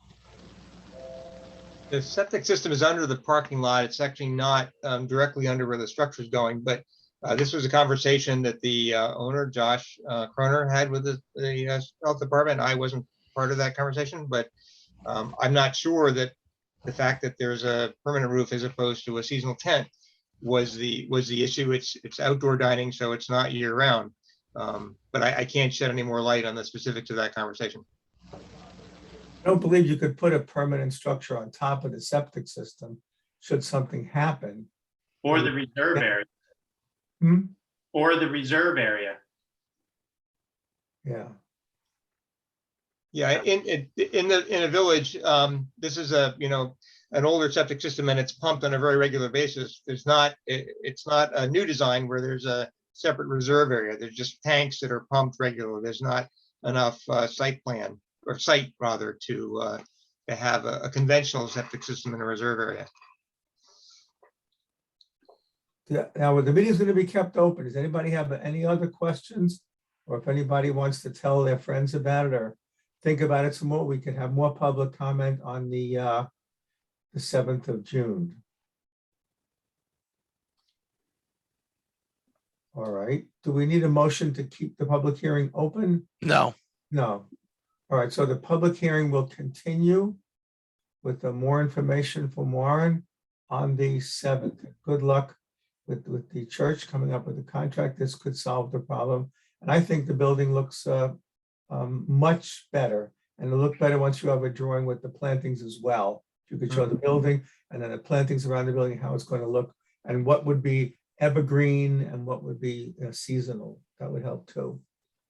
The septic system is under the parking lot. It's actually not directly under where the structure is going, but this was a conversation that the owner, Josh Croner, had with the health department. I wasn't part of that conversation, but I'm not sure that the fact that there's a permanent roof as opposed to a seasonal tent was the issue. It's outdoor dining, so it's not year round. But I can't shed any more light on the specifics of that conversation. I don't believe you could put a permanent structure on top of the septic system should something happen. Or the reserve area. Or the reserve area. Yeah. Yeah, in a village, this is an older septic system, and it's pumped on a very regular basis. It's not a new design where there's a separate reserve area. There's just tanks that are pumped regularly. There's not enough site to have a conventional septic system in a reserve area. Yeah. Now, the meeting is going to be kept open. Does anybody have any other questions? Or if anybody wants to tell their friends about it or think about it some more, we can have more public comment on the 7th of June. All right. Do we need a motion to keep the public hearing open? No. No. All right. So the public hearing will continue with more information from Warren on the 7th. Good luck with the church coming up with a contract. This could solve the problem. And I think the building looks much better, and it'll look better once you have a drawing with the plantings as well. You could show the building and then the plantings around the building, how it's going to look, and what would be evergreen and what would be seasonal. That would help too.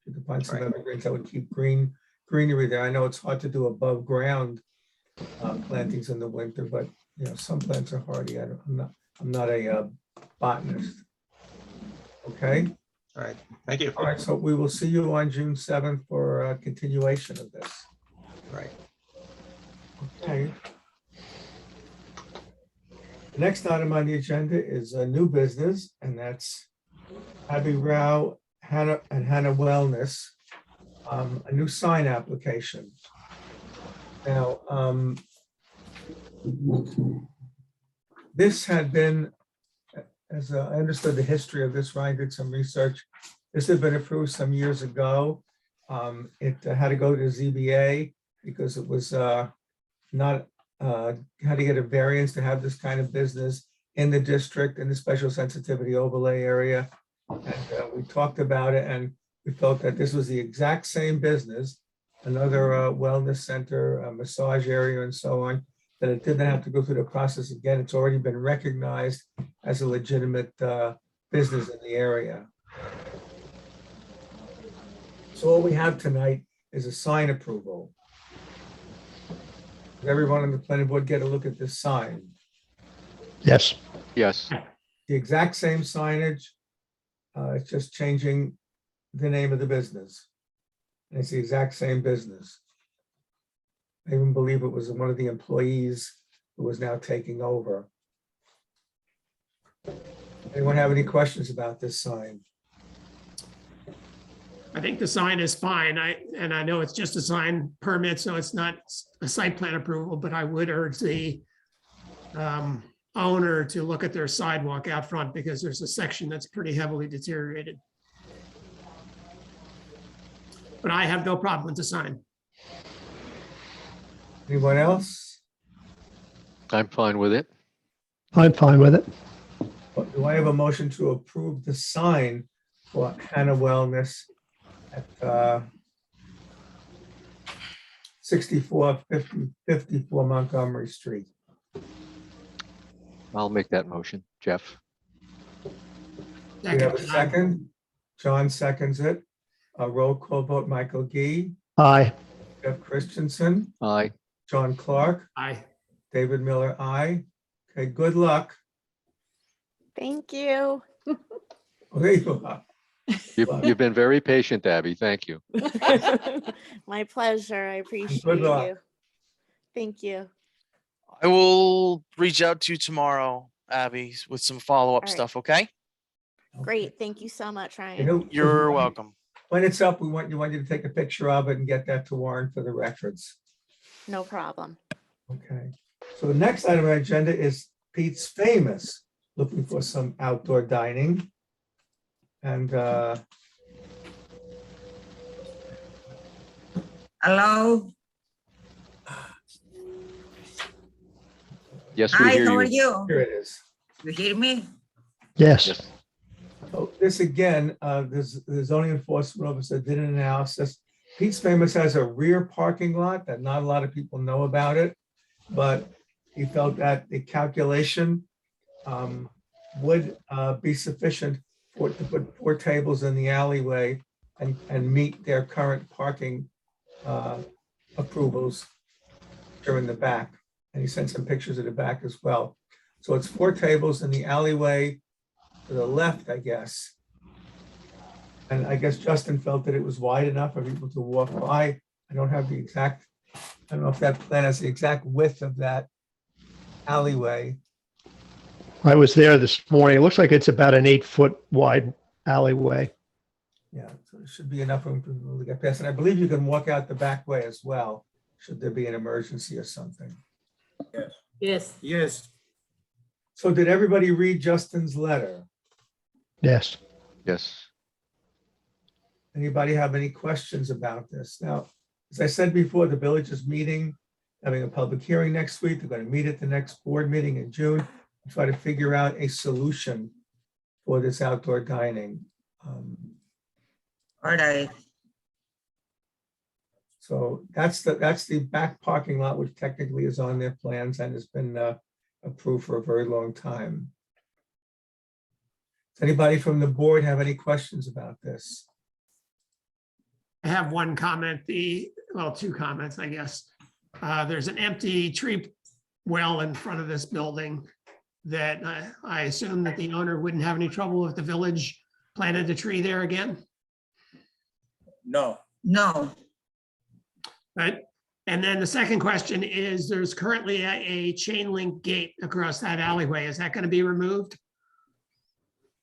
You could find some evergreens that would keep greenery there. I know it's hard to do above ground plantings in the winter, but some plants are hardy. I'm not a botanist. Okay. All right. Thank you. All right. So we will see you on June 7th for a continuation of this. Right. Okay. The next item on the agenda is a new business, and that's Abby Rao, Hannah and Hannah Wellness, a new sign application. Now, this had been, as I understood the history of this, Ryan did some research. This had been approved some years ago. It had to go to ZBA because it was not, had to get a variance to have this kind of business in the district, in the special sensitivity overlay area. And we talked about it, and we felt that this was the exact same business, another wellness center, a massage area and so on, that it didn't have to go through the process again. It's already been recognized as a legitimate business in the area. So what we have tonight is a sign approval. Does everyone on the planning board get a look at this sign? Yes. Yes. The exact same signage. It's just changing the name of the business. And it's the exact same business. I even believe it was one of the employees who was now taking over. Anyone have any questions about this sign? I think the sign is fine. I know it's just a sign permit, so it's not a site plan approval, but I would urge the owner to look at their sidewalk out front because there's a section that's pretty heavily deteriorated. But I have no problem with the sign. Anyone else? I'm fine with it. I'm fine with it. Do I have a motion to approve the sign for Hannah Wellness at 6454 Montgomery Street? I'll make that motion, Jeff. Do we have a second? John seconds it. A roll call vote, Michael Gee, Aye. Jeff Christensen, Aye. John Clark, Aye. David Miller, aye. Okay, good luck. Thank you. Oh, there you are. You've been very patient, Abby. Thank you. My pleasure. I appreciate luck. you. Thank you. I will reach out to you tomorrow, Abby, with some follow-up All right. stuff, okay? Great. Thank you so much, You Ryan. know, You're welcome. when it's up, we want you to take a picture of it and get that to Warren for the records. No problem. Okay. So the next item on the agenda is Pete's Famous, looking for some outdoor dining. And Hello. Yes, we Hi, hear how are you. you? here it is. You hear me? Yes. Yes. So this again, the zoning enforcement officer did an analysis. Pete's Famous has a rear parking lot that not a lot of people know about it, but he felt that the calculation would be sufficient to put 4 tables in the alleyway and meet their current parking approvals during the back. And he sent some pictures of the back as well. So it's 4 tables in the alleyway to the left, I guess. And I guess Justin felt that it was wide enough for people to walk by. I don't have the exact, I don't know if that plan has the exact width of that alleyway. I was there this morning. It looks like it's about an 8-foot wide alleyway. Yeah, so it should be enough room for people to get past. And I believe you can walk out the back way as well, should there be an emergency or something. Yes. Yes. So did everybody read Justin's letter? Yes. Yes. Anybody have any questions about this? Now, as I said before, the village is meeting, having a public hearing next week. They're going to meet at the next board meeting in June, and try to figure out a solution for this outdoor dining. All right. So that's the back parking lot, which technically is on their plans and has been approved for a very long time. Does anybody from the board have any questions about this? I have one comment, well, 2 comments, I guess. There's an empty tree well in front of this building that I assume that the owner wouldn't have any trouble if the village planted a tree there again. No. No. Right. And then the second question is, there's currently a chain link gate across that alleyway. Is that going to be removed?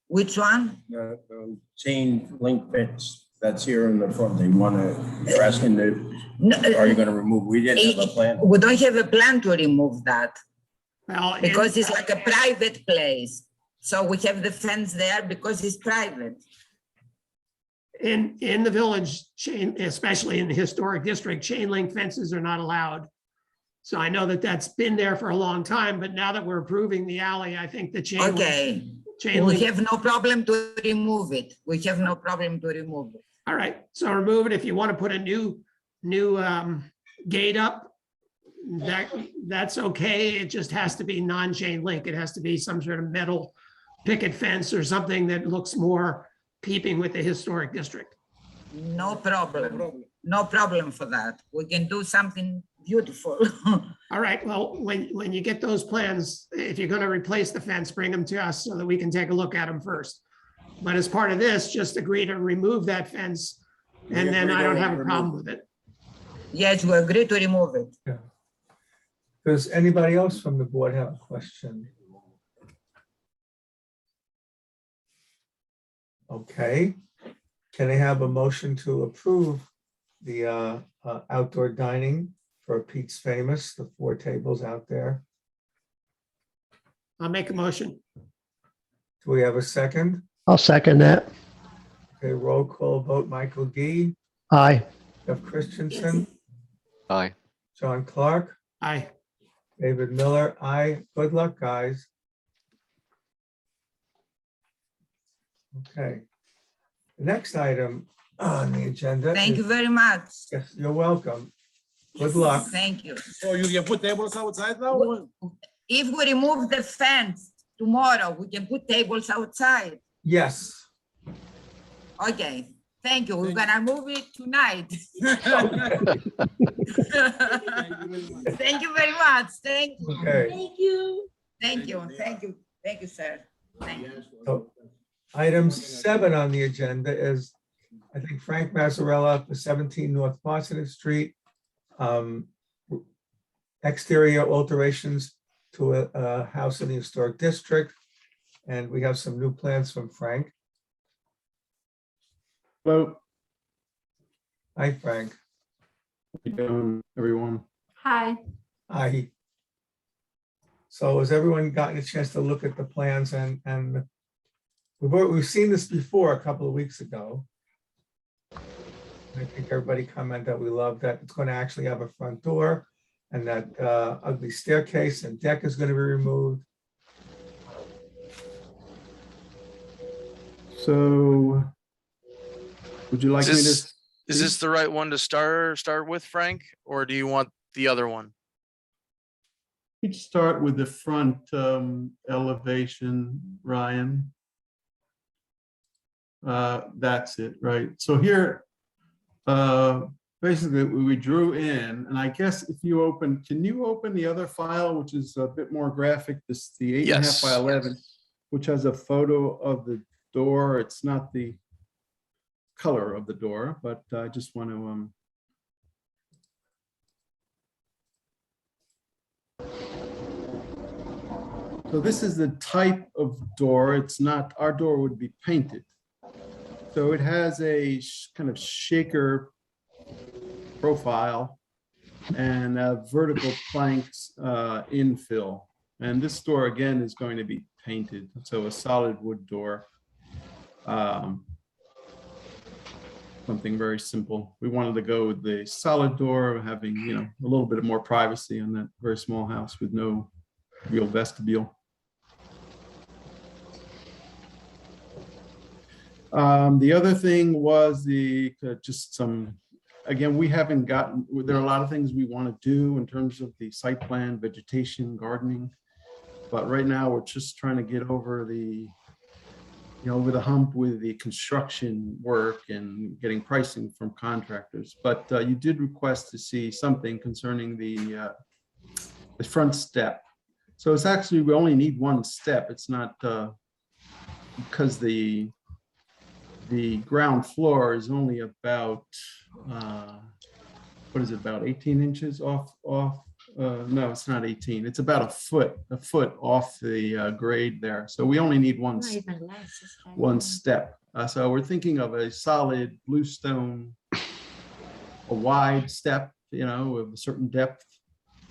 Which one? Chain link fence that's here in the front. They want to, you're asking No, are you going to remove? We didn't have a plan. We don't have a plan to remove that Well, because it's like a private place. So we have the fence there because it's private. in the village chain, especially in the historic district, chain link fences are not allowed. So I know that that's been there for a long time, but now that we're approving the alley, I think the chain. Okay. Chain We link. have no problem to remove it. We have no problem to remove it. All right, so remove it. If you want to put a new gate up, that's okay. It just has to be non-chain link. It has to be some sort of metal picket fence or something that looks more keeping with the historic district. No problem. No problem for that. We can do something beautiful. All right, well, when you get those plans, if you're gonna replace the fence, bring them to us so that we can take a look at them first. But as part of this, just agree to remove that fence, and then I don't have a problem with it. Yes, we agree to remove it. Yeah. Does anybody else from the board have a question? Okay, can I have a motion to approve the outdoor dining for Pete's Famous, the 4 tables out there? I'll make a motion. Do we have a second? I'll second that. Okay, roll call vote, Michael Gee, Aye. Jeff Christensen, Aye. John Clark, Aye. David Miller, aye. Good luck, guys. Okay. The next item on the agenda. Thank you is- very much. Yes, you're welcome. Good luck. Thank you. So you can put tables outside now? If we remove the fence tomorrow, we can put tables outside. Yes. Okay, thank you. We're gonna move it tonight. Thank you very much. Thank you. Okay. Thank you. Thank you. Thank you. Thank you, sir. Thank you. So item 7 on the agenda is, I think Frank Mazzarella for 17 North Parsonage Street. Exterior alterations to a house in the historic district. And we have some new plans from Frank. Hello, Hi, Frank. how you doing, everyone? Hi. Hi. So has everyone gotten a chance to look at the plans and we've seen this before a couple of weeks ago. I think everybody commented that we love that it's going to actually have a front door and that ugly staircase and deck is going to be removed. So would you like me to? Is this the right one to start with, Frank, or do you want the other one? We'd start with the front elevation, Ryan. That's it, right? So here, basically we drew in, and I guess if you open, can you open the other file, which is a bit more graphic, this the 8.5 Yes. by 11, which has a photo of the door. It's not the color of the door, but I just want to so this is the type of door. It's not, our door would be painted. So it has a kind of shaker profile and vertical planks infill. And this door again is going to be painted. So a solid wood door. Something very simple. We wanted to go with the solid door, having, you know, a little bit more privacy on that very small house with no real vestibule. The other thing was just some, again, we haven't gotten, there are a lot of things we want to do in terms of the site plan, vegetation, gardening. But right now we're just trying to get over the, over the hump with the construction work and getting pricing from contractors. But you did request to see something concerning the front step. So it's actually, we only need one step. It's not because the ground floor is only about, what is it, about 18 inches off no, it's not 18. It's about a foot off the grade there. So we only need one, one step. So we're thinking of a solid bluestone, a wide step, you know, of a certain depth.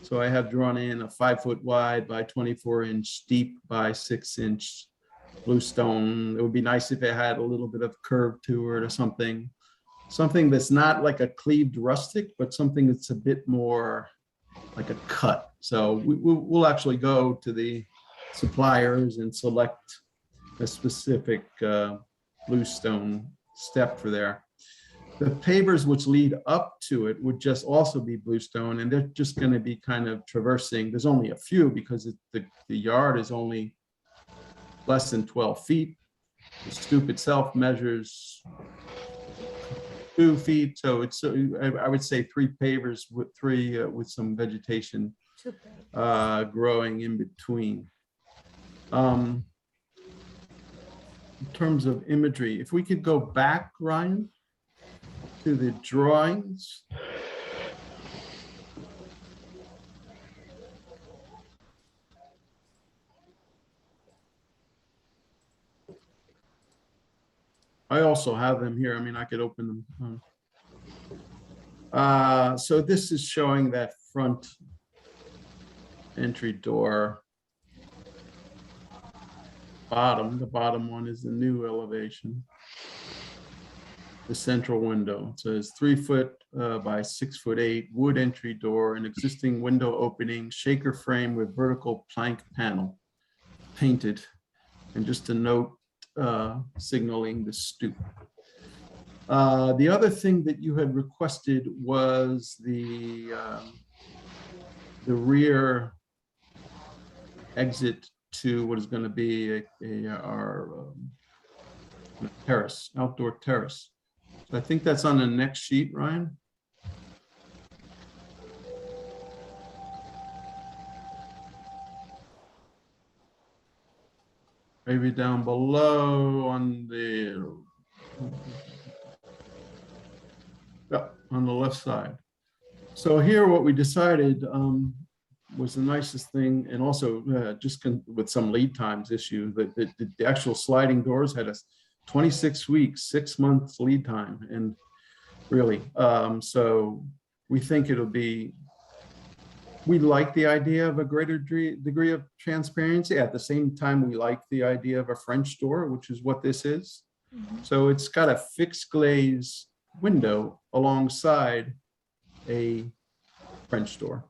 So I have drawn in a 5 foot wide by 24 inch deep by 6 inch bluestone. It would be nice if it had a little bit of curve to it or something. Something that's not like a cleaved rustic, but something that's a bit more like a cut. So we'll actually go to the suppliers and select a specific bluestone step for there. The pavers which lead up to it would just also be bluestone, and they're just going to be kind of traversing. There's only a few because the yard is only less than 12 feet. The stoop itself measures 2 feet, so it's I would say 3 pavers with with some vegetation growing in between. In terms of imagery, if we could go back, Ryan, to the drawings. I also have them here. I mean, I could open them. So this is showing that front entry door. The bottom one is the new elevation. The central window. It says 3 foot by 6'8" wood entry door, an existing window opening, shaker frame with vertical plank panel, painted, and just a note signaling the stoop. The other thing that you had requested was the rear exit to what is going to be our terrace, outdoor terrace. So I think that's on the next sheet, Ryan. Maybe down below on the left side. So here what we decided was the nicest thing, and also just with some lead times issue, that the actual sliding doors had a 26 weeks, 6 months lead time, and really, so we think it'll be, we like the idea of a greater degree of transparency. At the same time, we like the idea of a French door, which is what this is. So it's got a fixed glaze window alongside a French door.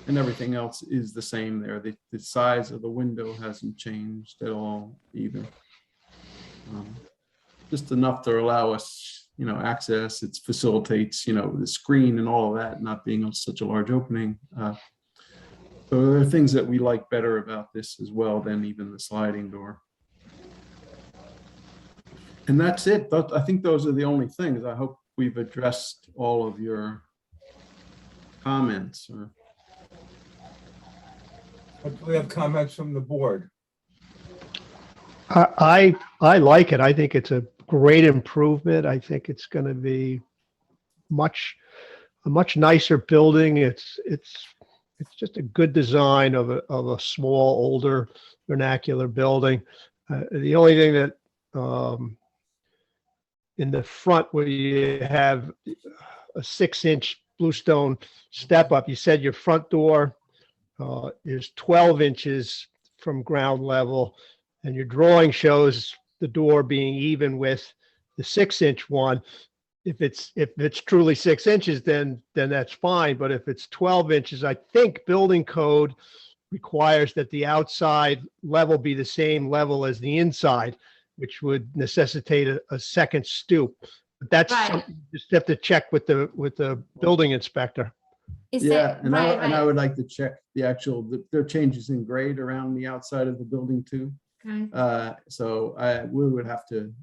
And everything else is the same there. The size of the window hasn't changed at all either. Just enough to allow us, you know, access. It facilitates, you know, the screen and all of that not being such a large opening. So there are things that we like better about this as well than even the sliding door. And that's it. I think those are the only things. I hope we've addressed all of your comments. Do we have comments from the board? I like it. I think it's a great improvement. I think it's going to be a much nicer building. It's just a good design of a small, older vernacular building. The only thing that in the front where you have a 6-inch bluestone step up, you said your front door is 12 inches from ground level, and your drawing shows the door being even with the 6-inch one. If it's truly 6 inches, then that's fine. But if it's 12 inches, I think building code requires that the outside level be the same level as the inside, which would necessitate a second stoop. But that's something you just have to check with the building inspector. Yeah, and I would like to check the actual, there are changes in grade around the outside of the building too. Okay. So we would have to.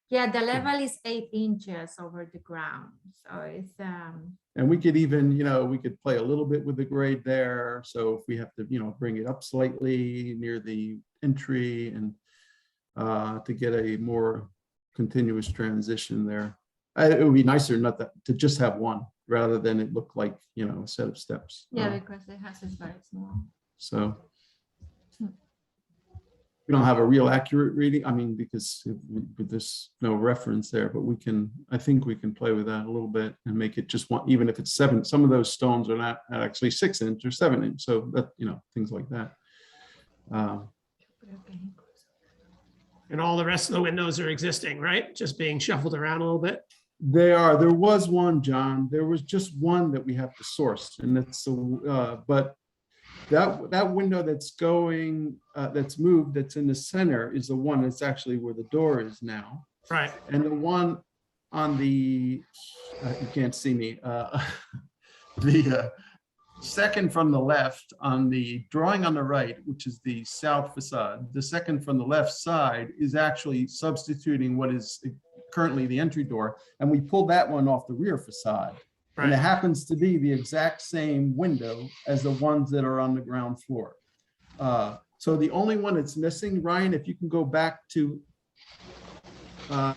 Yeah, the level is 8 inches over the ground. So it's And we could even, you know, we could play a little bit with the grade there. So if we have to, you know, bring it up slightly near the entry and to get a more continuous transition there. It would be nicer not to just have one. rather than it look like, you know, a set of steps. Yeah, because the house is very small. So we don't have a real accurate reading. I mean, because there's no reference there, but I think we can play with that a little bit and make it just one, even if it's 7, some of those stones are not actually 6 inch or 7 inch. So that, you know, things like that. And all the rest of the windows are existing, right? Just being shuffled around a little bit. There was one, John, there was just one that we have to source, and that's, but that window that's going, that's moved, that's in the center is the one that's actually where the door is now. Right. And the one on the, you can't see me, the second from the left on the drawing on the right, which is the south facade, the second from the left side is actually substituting what is currently the entry door. And we pulled that one off the rear facade. And it happens to be the exact same window as the ones that are on the ground floor. So the only one that's missing, Ryan, if you can go back to, oh,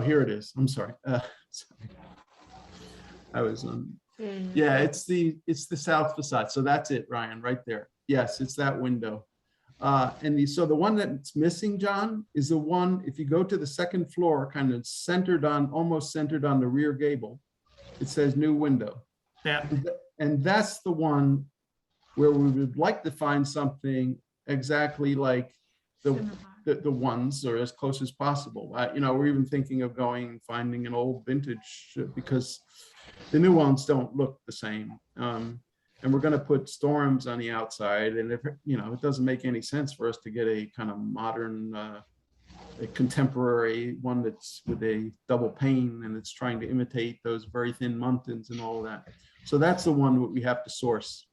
here it is. I'm sorry. Sorry. I was on. Yeah, it's the south facade. So that's it, Ryan, right there. Yes, it's that window. So the one that's missing, John, is the one, if you go to the second floor, kind of centered on, almost centered on the rear gable, it says new window. Yeah. And that's the one where we would like to find something exactly like the ones, or as close as possible. You know, we're even thinking of finding an old vintage, because the new ones don't look the same. And we're going to put storms on the outside. And if, you know, it doesn't make any sense for us to get a kind of modern, a contemporary one that's with a double pane and it's trying to imitate those very thin muntins and all that. So that's the one that we have to source.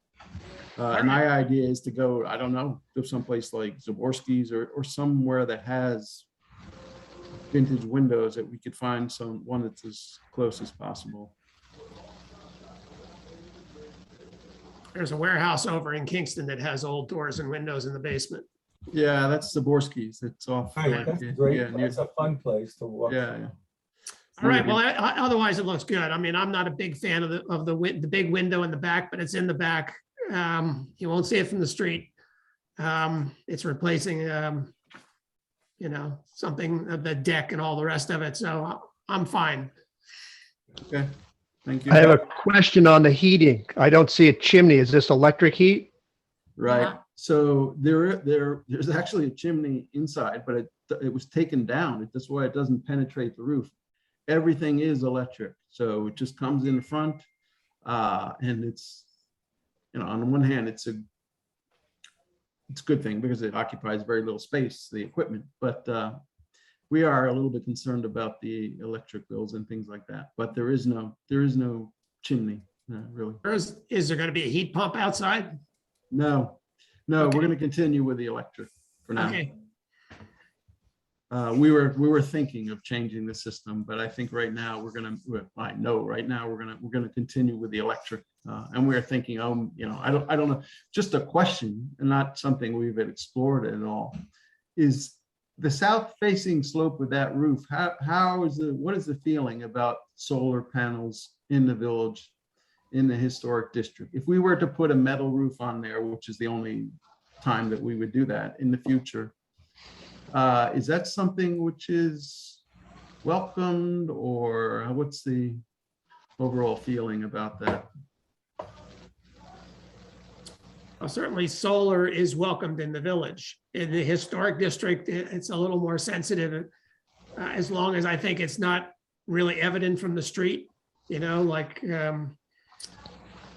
And my idea is to go, I don't know, to someplace like Zaborski's or somewhere that has vintage windows that we could find one that's as close as possible. There's a warehouse over in Kingston that has old doors and windows in the basement. Yeah, that's Zaborski's. It's off. That's great. That's a fun place to walk. Yeah. All right. Well, otherwise it looks good. I mean, I'm not a big fan of the big window in the back, but it's in the back. You won't see it from the street. It's replacing, you know, something of the deck and all the rest of it. So I'm fine. Okay. Thank you. I have a question on the heating. I don't see a chimney. Is this electric heat? Right. Yeah. So there's actually a chimney inside, but it was taken down. That's why it doesn't penetrate the roof. Everything is electric. So it just comes in the front. And it's, you know, on the one hand, it's a good thing because it occupies very little space, the equipment, but we are a little bit concerned about the electric bills and things like that, but there is no chimney, really. Is there going to be a heat pump outside? No, we're going to continue with the electric for now. Okay. We were thinking of changing the system, but I think right now we're going to continue with the electric, and we're thinking, you know, I don't know, just a question and not something we've explored at all, is the south facing slope with that roof. What is the feeling about solar panels in the village, in the historic district? If we were to put a metal roof on there, which is the only time that we would do that in the future, is that something which is welcomed, or what's the overall feeling about that? Well, certainly solar is welcomed in the village. In the historic district, it's a little more sensitive, as long as I think it's not really evident from the street, you know, like, you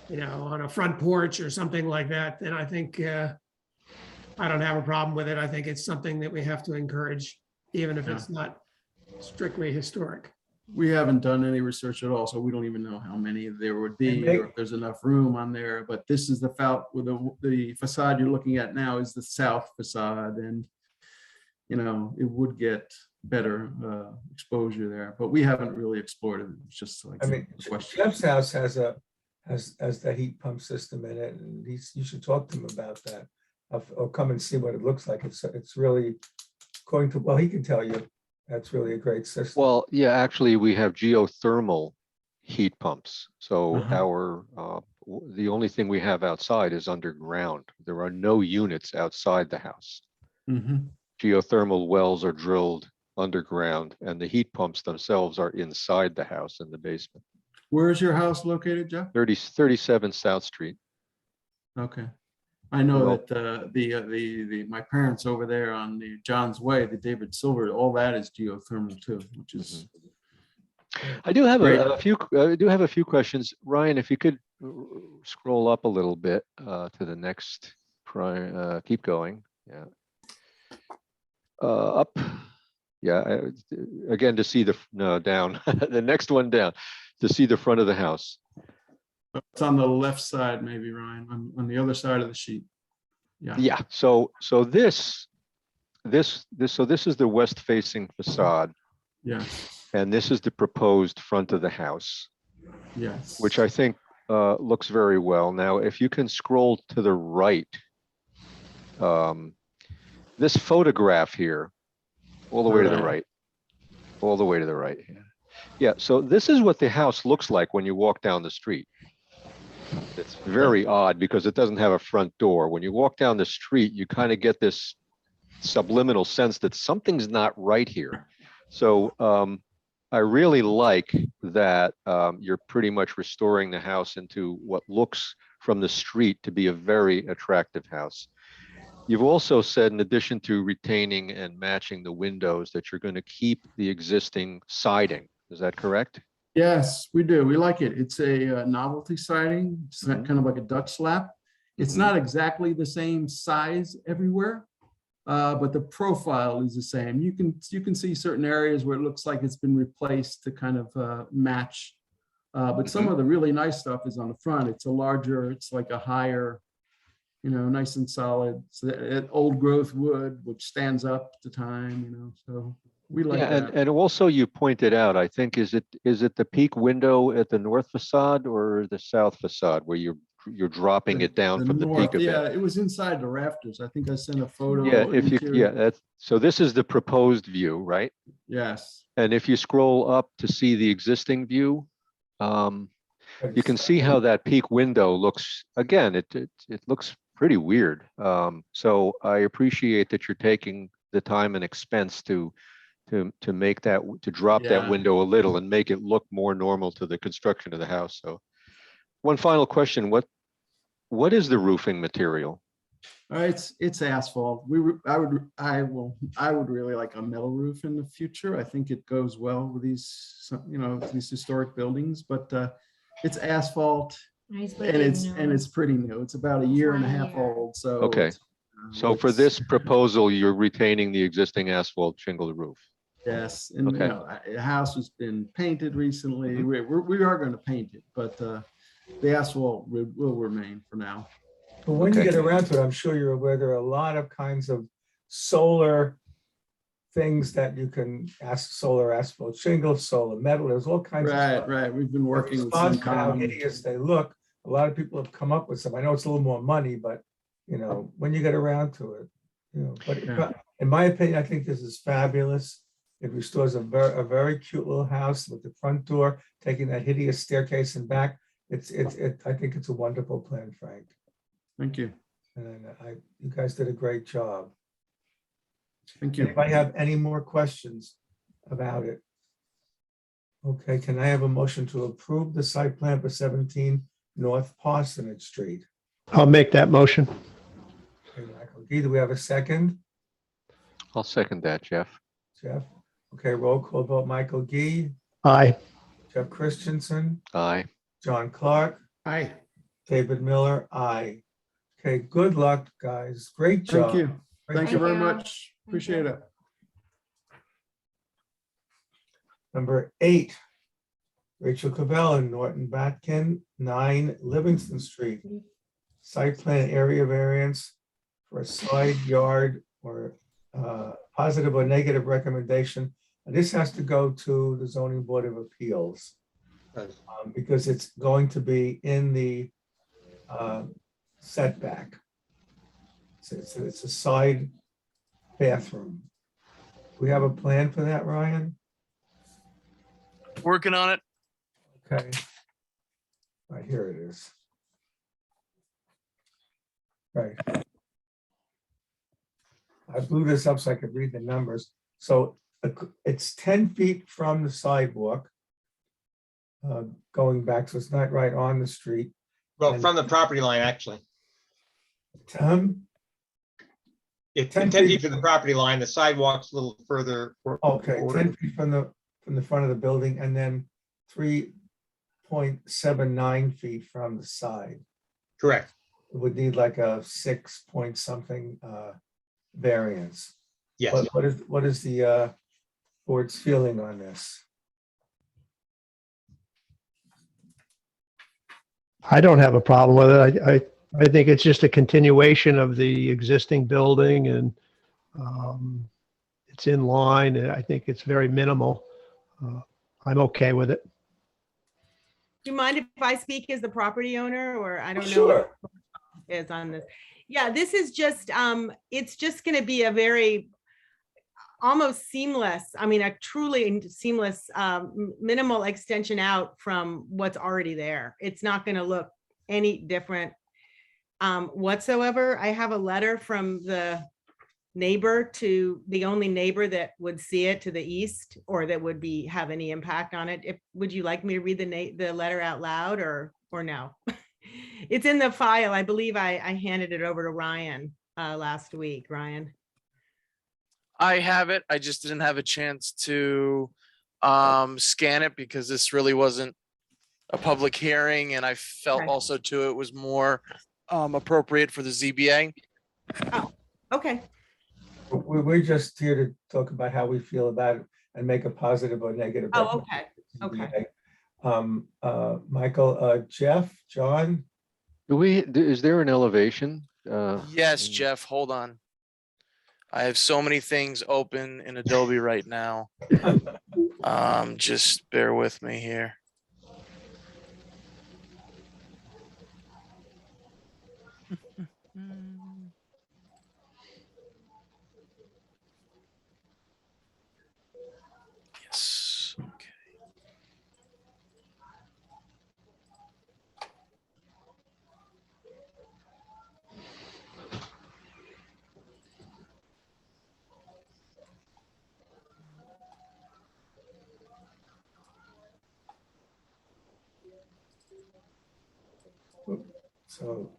know, on a front porch or something like that, then I think I don't have a problem with it. I think it's something that we have to encourage, even if it's not strictly historic. We haven't done any research at all, so we don't even know how many there would be, or if there's enough room on there. But this is the facade you're looking at now is the south facade, and you know, it would get better exposure there, but we haven't really explored it. It's just like, I mean, Jeff's house has the heat pump system in it, and you should talk to him about that, or come and see what it looks like. It's really going to, well, he can tell you. That's really a great system. Well, yeah, actually, we have geothermal heat pumps. So the only thing we have outside is underground. There are no units outside the house. Geothermal wells are drilled underground, and the heat pumps themselves are inside the house in the basement. Where is your house located, Jeff? 37 South Street. Okay. I know Well- that my parents over there on the John's Way, the David Silver, all that is geothermal too, which is. I do have Great. a few questions. Ryan, if you could scroll up a little bit to the next, keep going. Yeah. Up. Yeah. Again, to see down, the next one down, to see the front of the house. It's on the left side, maybe, Ryan, on the other side of the sheet. Yeah. Yeah. So this is the west facing facade. Yes. And this is the proposed front of the house. Yes. Which I think looks very well. Now, if you can scroll to the right, this photograph here, all the way to the right, all the way to the right. Yeah, so this is what the house looks like when you walk down the street. It's very odd because it doesn't have a front door. When you walk down the street, you kind of get this subliminal sense that something's not right here. So I really like that you're pretty much restoring the house into what looks from the street to be a very attractive house. You've also said, in addition to retaining and matching the windows, that you're going to keep the existing siding. Is that correct? Yes, we do. We like it. It's a novelty siding. It's kind of like a Dutch slab. It's not exactly the same size everywhere, but the profile is the same. You can see certain areas where it looks like it's been replaced to kind of match. But some of the really nice stuff is on the front. It's a larger, it's like a higher, nice and solid. So that old growth wood, which stands up to time, so we like that. And also you pointed out, I think, is it the peak window at the north facade or the south facade where you're dropping it down from the peak a bit? Yeah, it was inside the rafters. I think I sent a photo. Yeah, so this is the proposed view, right? Yes. And if you scroll up to see the existing view, you can see how that peak window looks. Again, it looks pretty weird. So I appreciate that you're taking the time and expense to make that, to drop that window a little and make it look more normal to the construction of the house. So one final question, what is the roofing material? It's asphalt. I would really like a metal roof in the future. I think it goes well with these historic buildings, but it's asphalt and it's pretty new. It's about a year and a half old. So okay. So for this proposal, you're retaining the existing asphalt shingled roof. Yes, and the house has been painted recently. We are going to paint it, but the asphalt will remain for now. But when you get around to it, I'm sure you're aware there are a lot of kinds of solar things that you can ask: solar asphalt shingles, solar metal. There's all kinds of stuff. Right. We've been working with some some how hideous they look. A lot of people have come up with some. I know it's a little more money, but when you get around to it, but in my opinion, I think this is fabulous. It restores a very cute little house with the front door, taking that hideous staircase and back. I think it's a wonderful plan, Frank. Thank you. And you guys did a great job. Thank you. If I have any more questions about it. Okay, can I have a motion to approve the site plan for 17 North Parsonage Street? I'll make that motion. Okay, Michael Gee, do we have a second? I'll second that, Jeff. Jeff? Okay, roll call vote. Michael Gee, Aye. Jeff Christensen, Aye. John Clark, Aye. David Miller, aye. Okay, good luck, guys. Great job. Thank you. Thank you very much. Appreciate it. Number 8, Rachel Cavell, Norton Batkin, 9 Livingston Street. Site plan area variance for a side yard or positive or negative recommendation. And this has to go to the Zoning Board of Appeals because it's going to be in the setback. It's a side bathroom. Do we have a plan for that, Ryan? Working on it. Okay. Right here it is. Right. I blew this up so I could read the numbers. So it's 10 feet from the sidewalk. Going back, so it's not right on the street. Well, And- from the property line, actually. It's 10 10 feet. feet from the property line. The sidewalk's a little further. Okay, forward. 10 feet from the front of the building and then 3.79 feet from the side. Correct. It would need like a 6 point something variance. Yes. What is the board's feeling on this? I don't have a problem with it. I think it's just a continuation of the existing building and it's in line and I think it's very minimal. I'm okay with it. Do you mind if I speak as the property owner, or I don't know Sure. what is on this? Yeah, this is just, it's just gonna be a very almost seamless, I mean, a truly seamless, minimal extension out from what's already there. It's not gonna look any different whatsoever. I have a letter from the neighbor to the only neighbor that would see it to the east or that would have any impact on it. Would you like me to read the letter out loud or no? It's in the file. I believe I handed it over to Ryan last week. Ryan. I have it. I just didn't have a chance to scan it because this really wasn't a public hearing, and I felt Okay. also too it was more appropriate for the ZBA. Oh, okay. We're just here to talk about how we feel about it and make a positive or negative. Oh, okay. Okay. Michael, Jeff, John, Is there an elevation? Yes, Jeff, hold on. I have so many things open in Adobe right now. Just bear with me here. Yes. Okay. so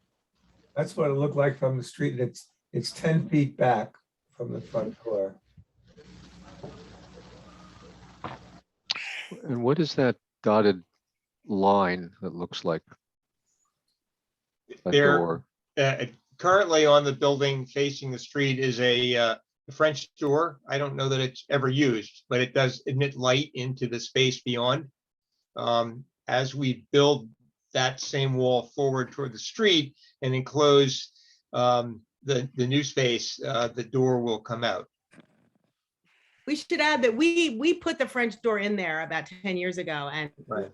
that's what it looked like from the street. And it's 10 feet back from the front door. And what is that dotted line that looks like a There, door? currently on the building facing the street is a French door. I don't know that it's ever used, but it does emit light into the space beyond. As we build that same wall forward toward the street and enclose the new space, the door will come out. We should add that we put the French door in there about 10 years ago and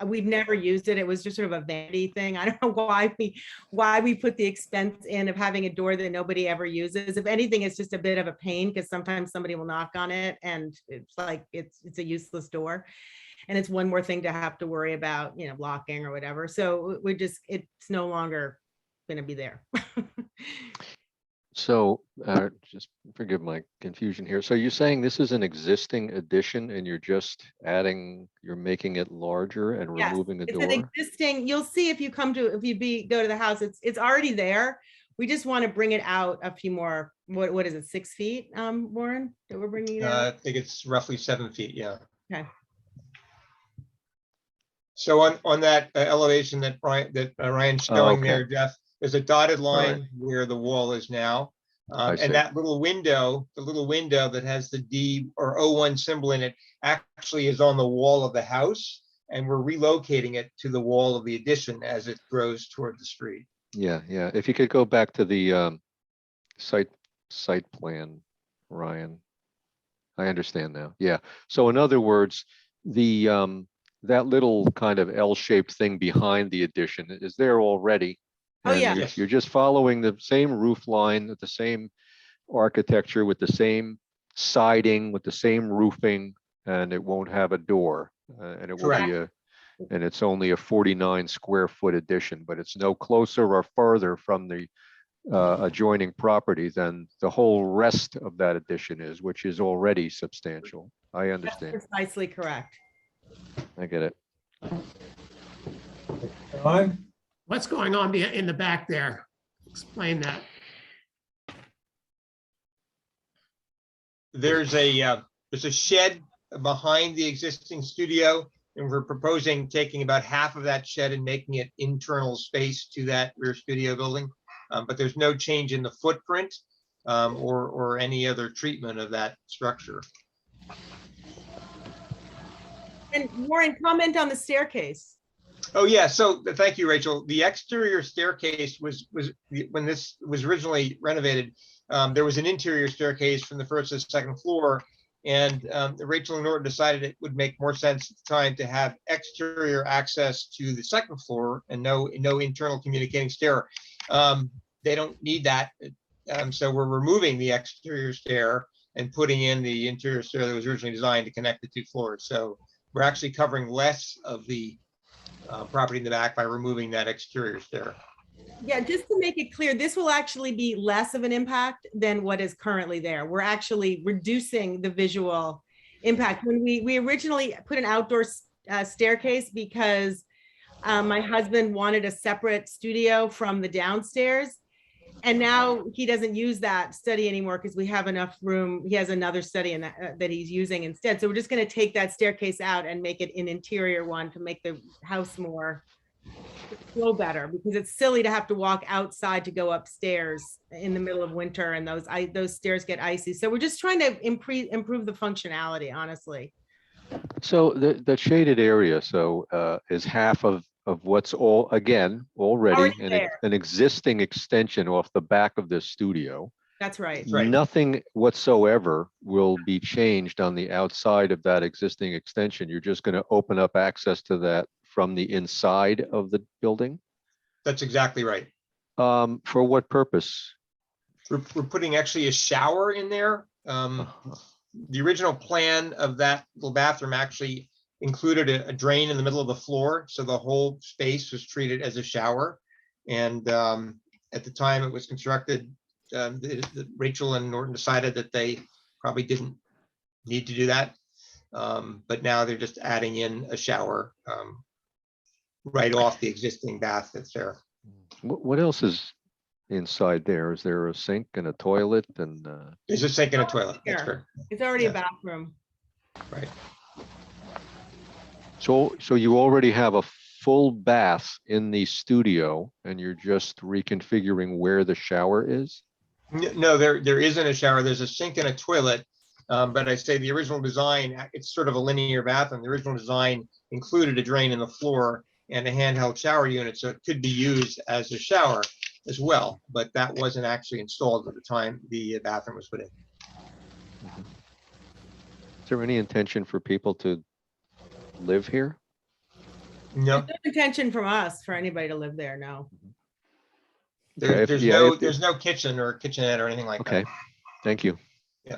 we've never used it. It was just sort of a vanity thing. I don't know why we put the expense in of having a door that nobody ever uses. If anything, it's just a bit of a pain because sometimes somebody will knock on it and it's like it's a useless door. And it's one more thing to have to worry about, locking or whatever. So it's no longer going to be there. So just forgive my confusion here. So you're saying this is an existing addition and you're making it larger and Yes, removing a it's door? an existing, you'll see if you go to the house, it's already there. We just want to bring it out a few more, what is it, 6 feet, Warren, that we're bringing it I out? think it's roughly 7 feet, yeah. Okay. So on that elevation that Ryan's showing okay. there, Jeff, there's a dotted All right. line where the wall is now. I see. And that little window, the little window that has the D or O1 symbol in it actually is on the wall of the house. And we're relocating it to the wall of the addition as it grows toward the street. Yeah. If you could go back to the site plan, Ryan. I understand now. Yeah. So in other words, the that little kind of L-shaped thing behind the addition is there already. Oh, And yeah. you're just following the same roof line with the same architecture, with the same siding, with the same roofing, and it won't have a door. And it will be and it's only a 49 square foot addition, but it's no closer or farther from the adjoining property than the whole rest of that addition is, which is already substantial. I understand. Precisely correct. I get it. John? What's going on in the back there? Explain that. There's a shed behind the existing studio, and we're proposing taking about half of that shed and making it internal space to that rear studio building. But there's no change in the footprint or any other treatment of that structure. And Warren, comment on the staircase. Oh, yeah. So thank you, Rachel. The exterior staircase was when this was originally renovated, there was an interior staircase from the first to the second floor. And Rachel and Norton decided it would make more sense at the time to have exterior access to the second floor and no internal communicating stair. They don't need that. So we're removing the exterior stair and putting in the interior stair that was originally designed to connect the two floors. So we're actually covering less of the property in the back by removing that exterior stair. Yeah, just to make it clear, this will actually be less of an impact than what is currently there. We're actually reducing the visual impact. When we originally put an outdoor staircase because my husband wanted a separate studio from the downstairs. And now he doesn't use that study anymore because we have enough room. He has another study in that he's using instead. So we're just going to take that staircase out and make it an interior one to make the house more flow better, because it's silly to have to walk outside to go upstairs in the middle of winter and those stairs get icy. So we're just trying to improve the functionality, honestly. So the shaded area, so is half of what's already an existing extension off the back of this studio. That's right. Nothing whatsoever will be changed on the outside of that existing extension. You're just going to open up access to that from the inside of the building? That's exactly right. For what purpose? We're putting actually a shower in there. The original plan of that little bathroom actually included a drain in the middle of the floor. So the whole space was treated as a shower. And at the time it was constructed, Rachel and Norton decided that they probably didn't need to do that. But now they're just adding in a shower right off the existing bath that's there. What else is inside there? Is there a sink and a toilet and? There's a sink and a toilet. That's correct. It's already a bathroom. Right. So you already have a full bath in the studio and you're just reconfiguring where the shower is? No, there isn't a shower. There's a sink and a toilet. But I say the original design, it's sort of a linear bathroom. The original design included a drain in the floor and a handheld shower unit, so it could be used as a shower as well. But that wasn't actually installed at the time the bathroom was put in. Is there any intention for people to live here? No. There's no intention from us for anybody to live there, no. There's no kitchen or kitchenette or anything like that. Okay, thank you. Yeah.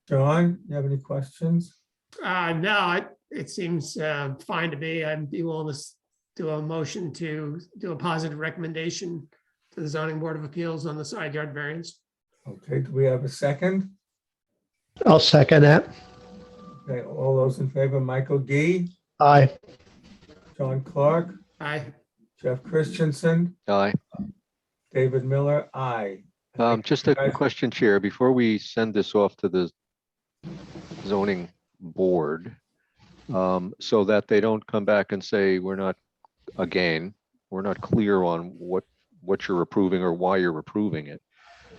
John, you have any questions? No, it seems fine to me. I'd be willing to do a motion to do a positive recommendation to the zoning board of appeals on the side yard variance. Okay, do we have a second? I'll second that. Okay, all those in favor, Michael Gee, Aye. John Clark, Aye. Jeff Christensen, Aye. David Miller, aye. Just a question, Chair, before we send this off to the zoning board, so that they don't come back and say, we're not clear on what you're approving or why you're approving it.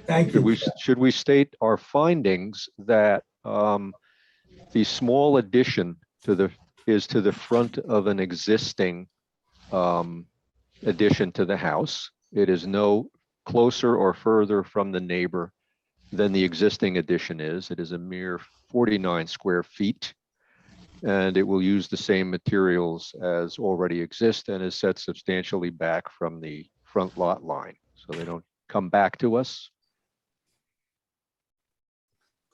Thank you. Should we state our findings that the small addition is to the front of an existing addition to the house? It is no closer or further from the neighbor than the existing addition is. It is a mere 49 square feet. And it will use the same materials as already exist and is set substantially back from the front lot line. So they don't come back to us.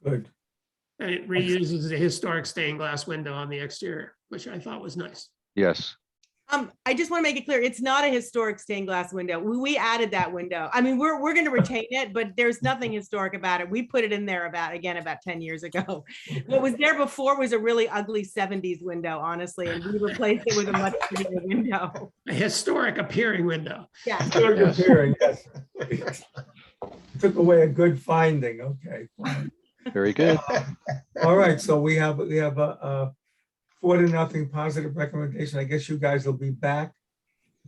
Good. And it reuses the historic stained glass window on the exterior, which I thought was nice. Yes. I just want to make it clear, it's not a historic stained glass window. We added that window. I mean, we're going to retain it, but there's nothing historic about it. We put it in there about 10 years ago. What was there before was a really ugly 70s window, honestly, and we replaced it with a much prettier window. A historic appearing window. Yeah. Good Yes. appearing, yes. Took away a good finding, okay. Fine. Very good. All right, so we have a 4-0 positive recommendation. I guess you guys will be back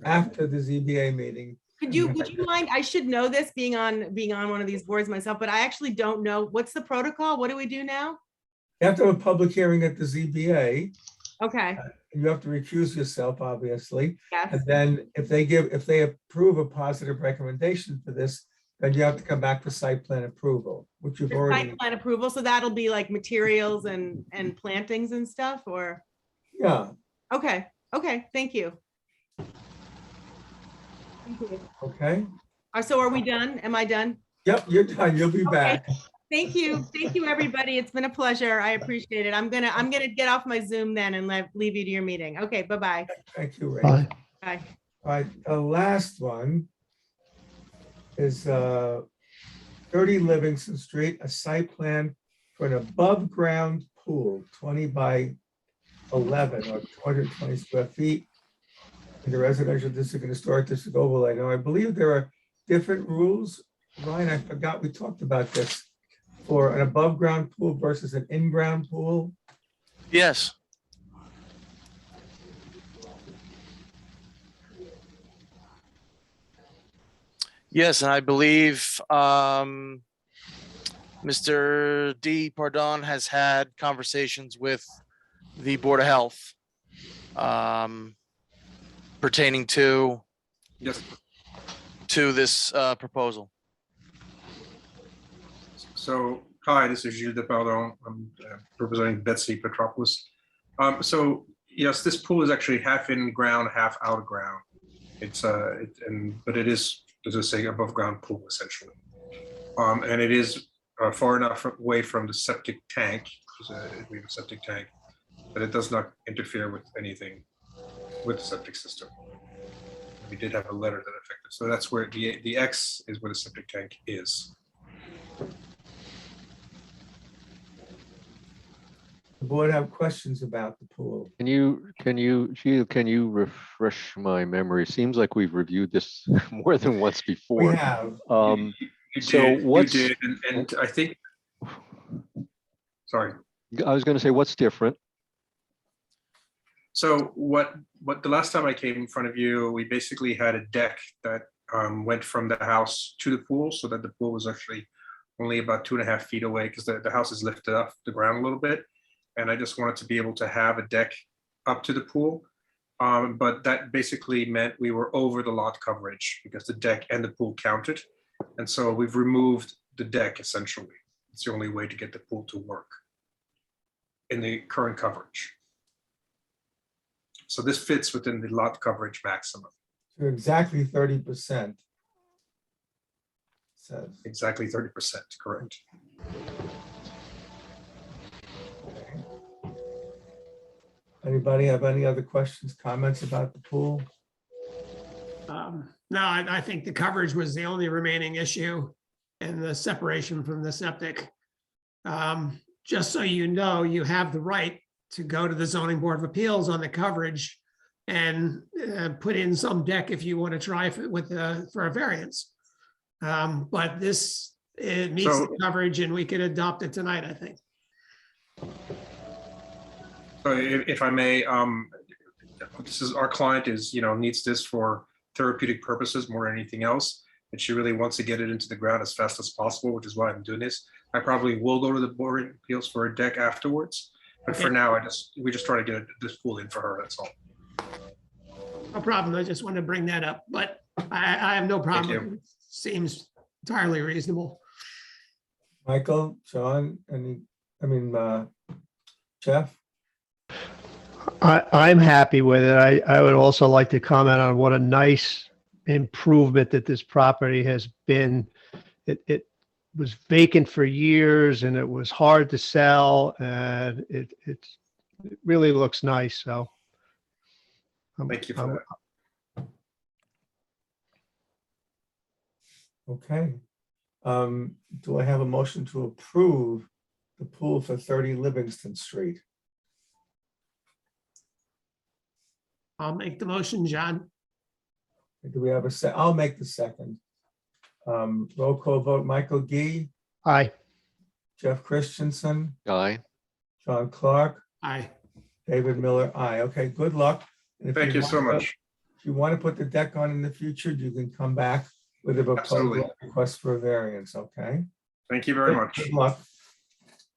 after the ZBA meeting. Would you mind, I should know this being on one of these boards myself, but I actually don't know. What's the protocol? What do we do now? You have to have a public hearing at the ZBA. Okay. You have to recuse yourself, obviously. Yes. And then if they approve a positive recommendation for this, then you have to come back for site plan approval, which you've For already, site plan approval, so that'll be like materials and plantings and stuff, or? yeah, Okay, thank you. Thank you. okay. So are we done? Am I done? Yep, you're done. You'll be Okay. back. Thank you, everybody. It's been a pleasure. I appreciate it. I'm gonna get off my Zoom then and leave you to your meeting. Okay, bye-bye. Thank you, Ray. Bye. Bye. All right, the last one is 30 Livingston Street, a site plan for an above-ground pool, 20 by 11 or 220 square feet in the residential district and historic district overlay. Now, I believe there are different rules. Ryan, I forgot we talked about this for an above-ground pool versus an in-ground pool. Yes. Yes, and I believe Mr. D. Pardon has had conversations with the Board of Health pertaining to Yes. to this proposal. So, hi, this is Gilles Depardon. I'm representing Betsy Petropoulos. So, yes, this pool is actually half in ground, half out of ground. But it is, as I say, above ground pool essentially. And it is far enough away from the septic tank, we have a septic tank, but it does not interfere with anything with the septic system. We did have a letter that affected. So that's where the X is where the septic tank is. The board have questions about the pool. Can you, Gilles, can you refresh my memory? Seems like we've reviewed this more than once before. We have. You So did, what's, you did, and I think, sorry. I was going to say, what's different? So what the last time I came in front of you, we basically had a deck that went from the house to the pool, so that the pool was actually only about 2.5 feet away, because the house is lifted off the ground a little bit. And I just wanted to be able to have a deck up to the pool. But that basically meant we were over the lot coverage because the deck and the pool counted. And so we've removed the deck essentially. It's the only way to get the pool to work in the current coverage. So this fits within the lot coverage maximum. So exactly 30%. Says. Exactly 30%, correct. Anybody have any other questions, comments about the pool? No, I think the coverage was the only remaining issue and the separation from the septic. Just so you know, you have the right to go to the zoning board of appeals on the coverage and put in some deck if you want to try for a variance. But this, it meets the coverage and we could adopt it tonight, I think. So if I may, this is our client needs this for therapeutic purposes more than anything else. And she really wants to get it into the ground as fast as possible, which is why I'm doing this. I probably will go to the board of appeals for a deck afterwards. But for now, we just try to get this pool in for her, that's all. No problem. I just wanted to bring that up, but I have no problem. It seems entirely reasonable. Michael, John, Jeff? I'm happy with it. I would also like to comment on what a nice improvement that this property has been. It was vacant for years and it was hard to sell, and it really looks nice. So Thank you for that. Okay. Do I have a motion to approve the pool for 30 Livingston Street? I'll make the motion, John. Do we have a sec? I'll make the second. Roll call vote, Michael Gee, Aye. Jeff Christensen, Aye. John Clark, Aye. David Miller, aye. Okay, good luck. And if Thank you so want to- much. If you want to put the deck on in the future, you can come back with a Absolutely. proposal request for a variance, okay? Thank you very much. Good luck.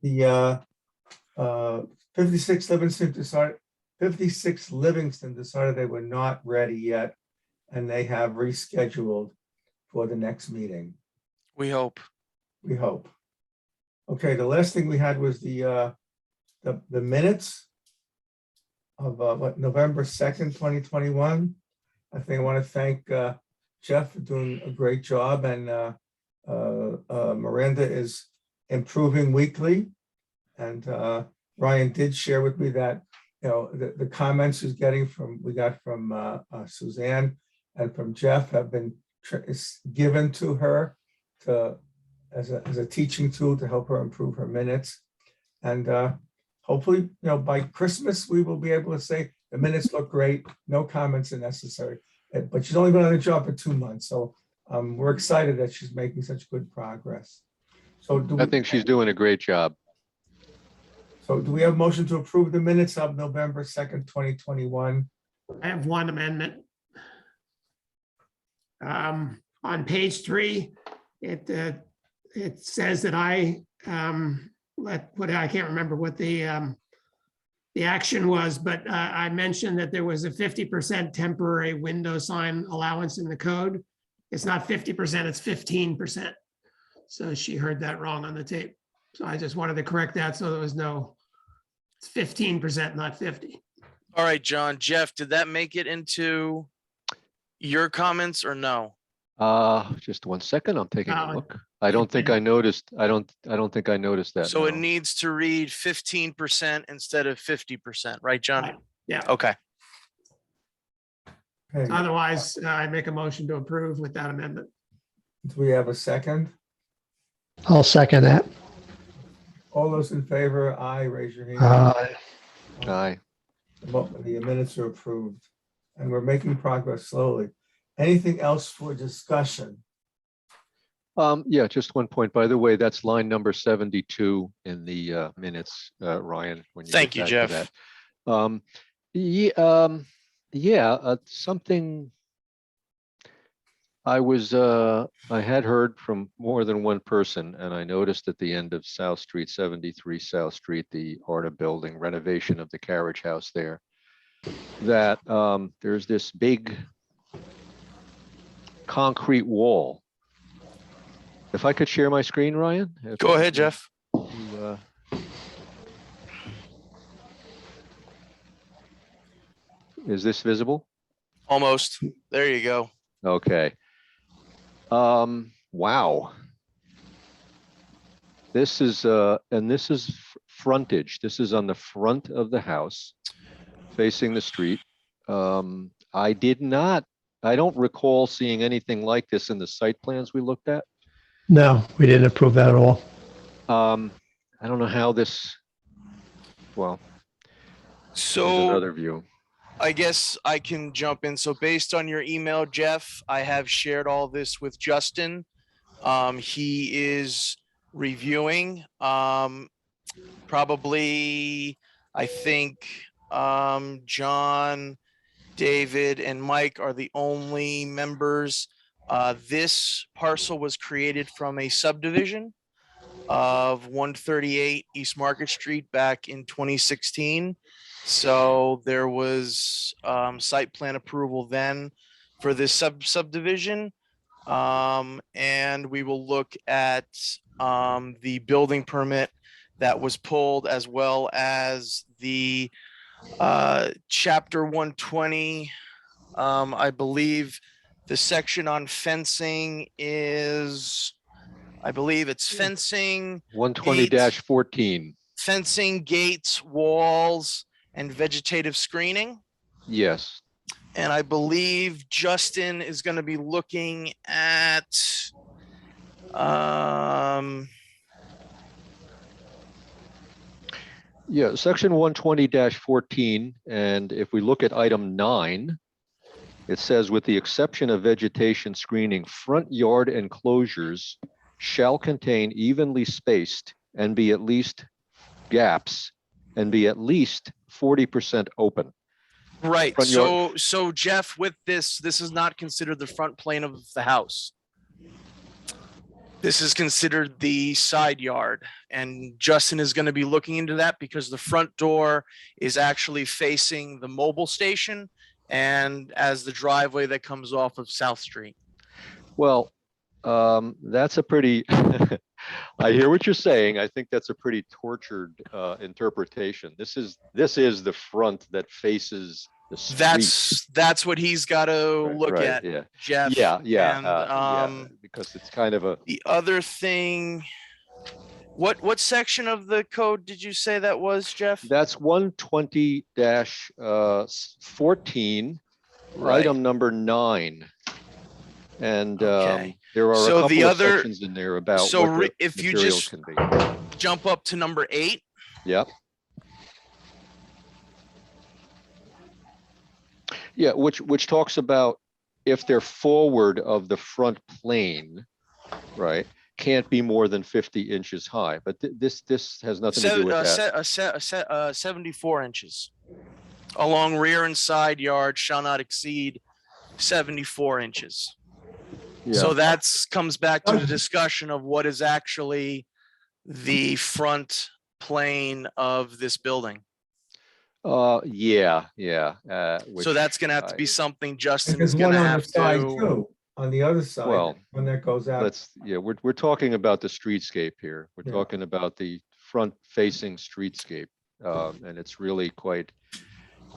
The 56 Livingston decided they were not ready yet, and they have rescheduled for the next meeting. We hope. We hope. Okay, the last thing we had was the minutes of November 2nd, 2021. I think I want to thank Jeff for doing a great job, and Miranda is improving weekly. And Ryan did share with me that, you know, the comments we got from Suzanne and from Jeff have been given to her as a teaching tool to help her improve her minutes. And hopefully, you know, by Christmas, we will be able to say the minutes look great, no comments are necessary. But she's only been on the job for 2 months, so we're excited that she's making such good progress. So I think she's doing a great job. So do we have a motion to approve the minutes of November 2nd, 2021? I have one amendment. On page 3, it says that I can't remember what the action was, but I mentioned that there was a 50% temporary window sign allowance in the code. It's not 50%, it's 15%. So she heard that wrong on the tape. So I just wanted to correct that so there was it's 15%, not 50. All right, John. Jeff, did that make it into your comments or no? Just 1 second. I'm taking a No, look. I don't think I noticed. I don't think I noticed that. So it no. needs to read 15% instead of 50%, right, John? Right. Yeah. Okay. Okay, Otherwise, I make a motion to approve with that amendment. do we have a second? I'll second that. All those in favor, aye, raise your hand. Aye. Aye. The minutes are approved, and we're making progress slowly. Anything else for discussion? Yeah, just 1 point. By the way, that's line number 72 in the minutes, Ryan. When you Thank get you, back to Jeff. that. Something I had heard from more than one person, and I noticed at the end of South Street, 73 South Street, the Arta building renovation of the carriage house there, that there's this big concrete wall. If I could share my screen, Ryan? Go ahead, Jeff. Is this visible? Almost. There you go. Okay. Wow. This is frontage. This is on the front of the house facing the street. I don't recall seeing anything like this in the site plans we looked at. No, we didn't approve that at all. I don't know how this, well, there's So another view. I guess I can jump in. So based on your email, Jeff, I have shared all this with Justin. He is reviewing. Probably, I think John, David, and Mike are the only members. This parcel was created from a subdivision of 138 East Market Street back in 2016. So there was site plan approval then for this subdivision. And we will look at the building permit that was pulled, as well as the chapter 120. I believe the section on fencing is, I believe it's fencing, 120-14. fencing, gates, walls, and vegetative screening. Yes. And I believe Justin is going to be looking at, Yeah, section 120-14, and if we look at item 9, it says, with the exception of vegetation screening, front yard enclosures shall contain evenly spaced and be at least gaps and be at least 40% open. right. Front yard- So Jeff, with this is not considered the front plane of the house. This is considered the side yard, and Justin is going to be looking into that because the front door is actually facing the mobile station and as the driveway that comes off of South Street. Well, that's a pretty, I hear what you're saying. I think that's a pretty tortured interpretation. This is the front that faces the street. That's what he's got to look Right, at, yeah. Jeff. Yeah, And yeah, because it's kind of a, the other thing, what section of the code did you say that was, Jeff? that's 120-14, Right. item number 9. And Okay. there are So a the couple of other- sections in there about so what the if you materials just can be. jump up to number 8. Yep. Yeah, which talks about if they're forward of the front plane, right, can't be more than 50 inches high. But this has nothing to do with that. 74 inches along rear and side yard shall not exceed 74 inches. Yeah. So that's comes back to the discussion of what is actually the front plane of this building. Yeah. So that's gonna have to be something Justin There's is one gonna on the have side to. too, on the other side, Well, one that goes out. we're talking about the streetscape here. We're Yeah. talking about the front facing streetscape. And it's really quite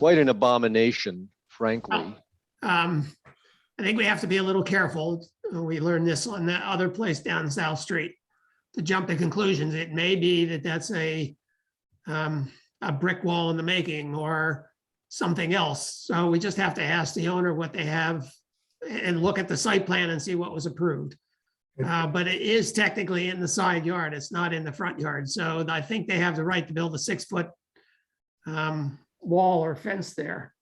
an abomination, frankly. I think we have to be a little careful. We learned this on that other place down South Street. To jump to conclusions, it may be that that's a brick wall in the making or something else. So we just have to ask the owner what they have and look at the site plan and see what was approved. But it is technically in the side yard. It's not in the front yard. So I think they have the right to build a 6-foot wall or fence there.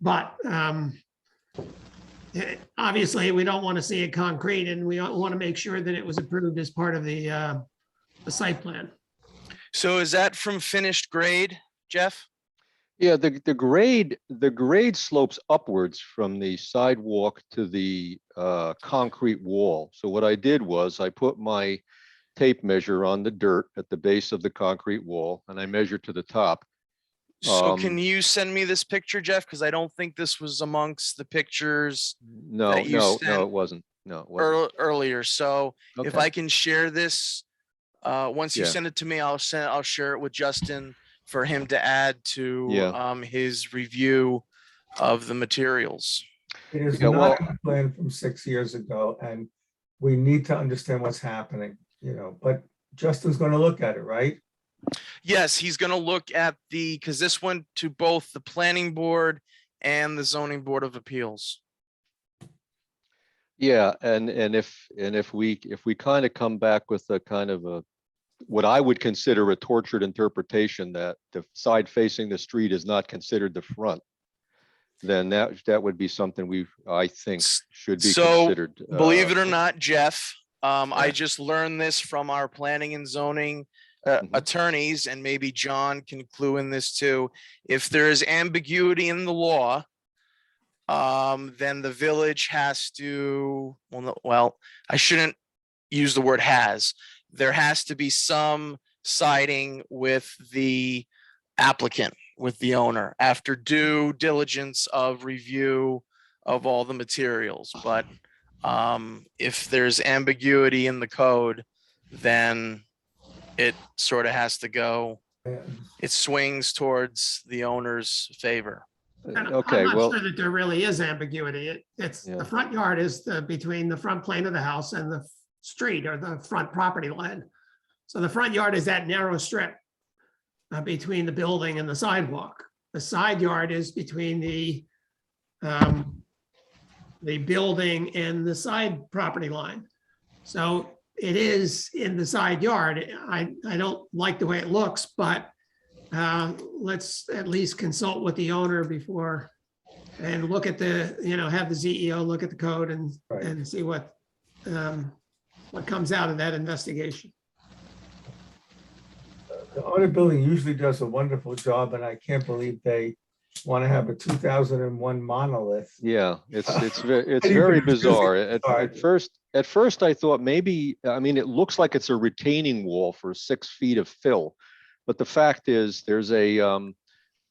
But obviously, we don't want to see it concrete, and we want to make sure that it was approved as part of the site plan. So is that from finished grade, Jeff? Yeah, the grade slopes upwards from the sidewalk to the concrete wall. So what I did was I put my tape measure on the dirt at the base of the concrete wall, and I measured to the top. So can you send me this picture, Jeff? Because I don't think this was amongst the pictures No, that you no, sent no, it wasn't. No, it wasn't. earlier. So if Okay. I can share this, once you Yeah. send it to me, I'll share it with Justin for him to add to Yeah. his review of the materials. It is Yeah, well- not a plan from 6 years ago, and we need to understand what's happening, but Justin's gonna look at it, right? Yes, he's going to look at because this went to both the planning board and the zoning board of appeals. Yeah, and if we kind of come back with a kind of a what I would consider a tortured interpretation that the side facing the street is not considered the front, then that would be something I think should be considered. Believe it or not, Jeff, I just learned this from our planning and zoning attorneys, and maybe John can clue in this too. If there is ambiguity in the law, then the village has to, I shouldn't use the word has. There has to be some siding with the applicant, with the owner, after due diligence of review of all the materials. But if there's ambiguity in the code, then it sort of has to go, it swings towards the owner's favor. Okay, I'm not well, sure that there really is ambiguity. It's the front yard is between the front plane of the house and the street or the front property line. So the front yard is that narrow strip between the building and the sidewalk. The side yard is between the the building and the side property line. So it is in the side yard. I don't like the way it looks, but let's at least consult with the owner before and look at the, have the CEO look at the code and see what comes out of that investigation. The audit building usually does a wonderful job, and I can't believe they want to have a 2001 monolith. Yeah, it's How do very you produce bizarre. it? At first I thought maybe, I mean, it looks like it's a retaining wall for 6 feet of fill, but the fact is there's a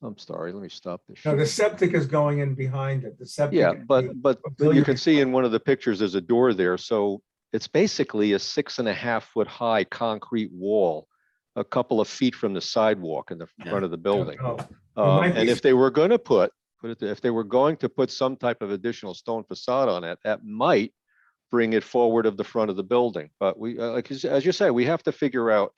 I'm sorry, let me stop this. No, the share. septic is going in behind it. The septic. Yeah, is but you billion- can see in one of the pictures there's a door there, so it's basically a 6.5 foot high concrete wall, a couple of feet from the sidewalk in the front of the building. Oh, might And be- if they were going to put if they were going to put some type of additional stone facade on it, that might bring it forward of the front of the building. But we, like as you say, we have to figure out,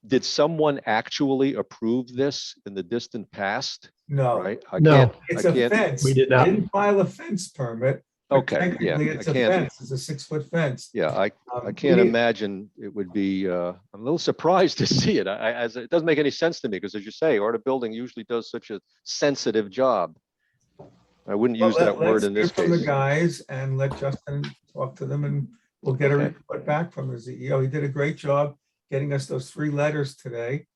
did someone actually approve this in the distant past? No. Right? No. It's a fence. We did They not. didn't file a fence permit. but Okay, yeah, technically I It's a can't. fence. It's a 6-foot fence. Yeah, I Um, can't we- imagine it would be, I'm a little surprised to see it. As it doesn't make any sense to me, because as you say, Art of Building usually does such a sensitive job. I wouldn't Well, use that word let's in this hear from the case. guys and let Justin talk to them, and we'll get a Okay. report back from the CEO. He did a great job getting us those 3 letters today,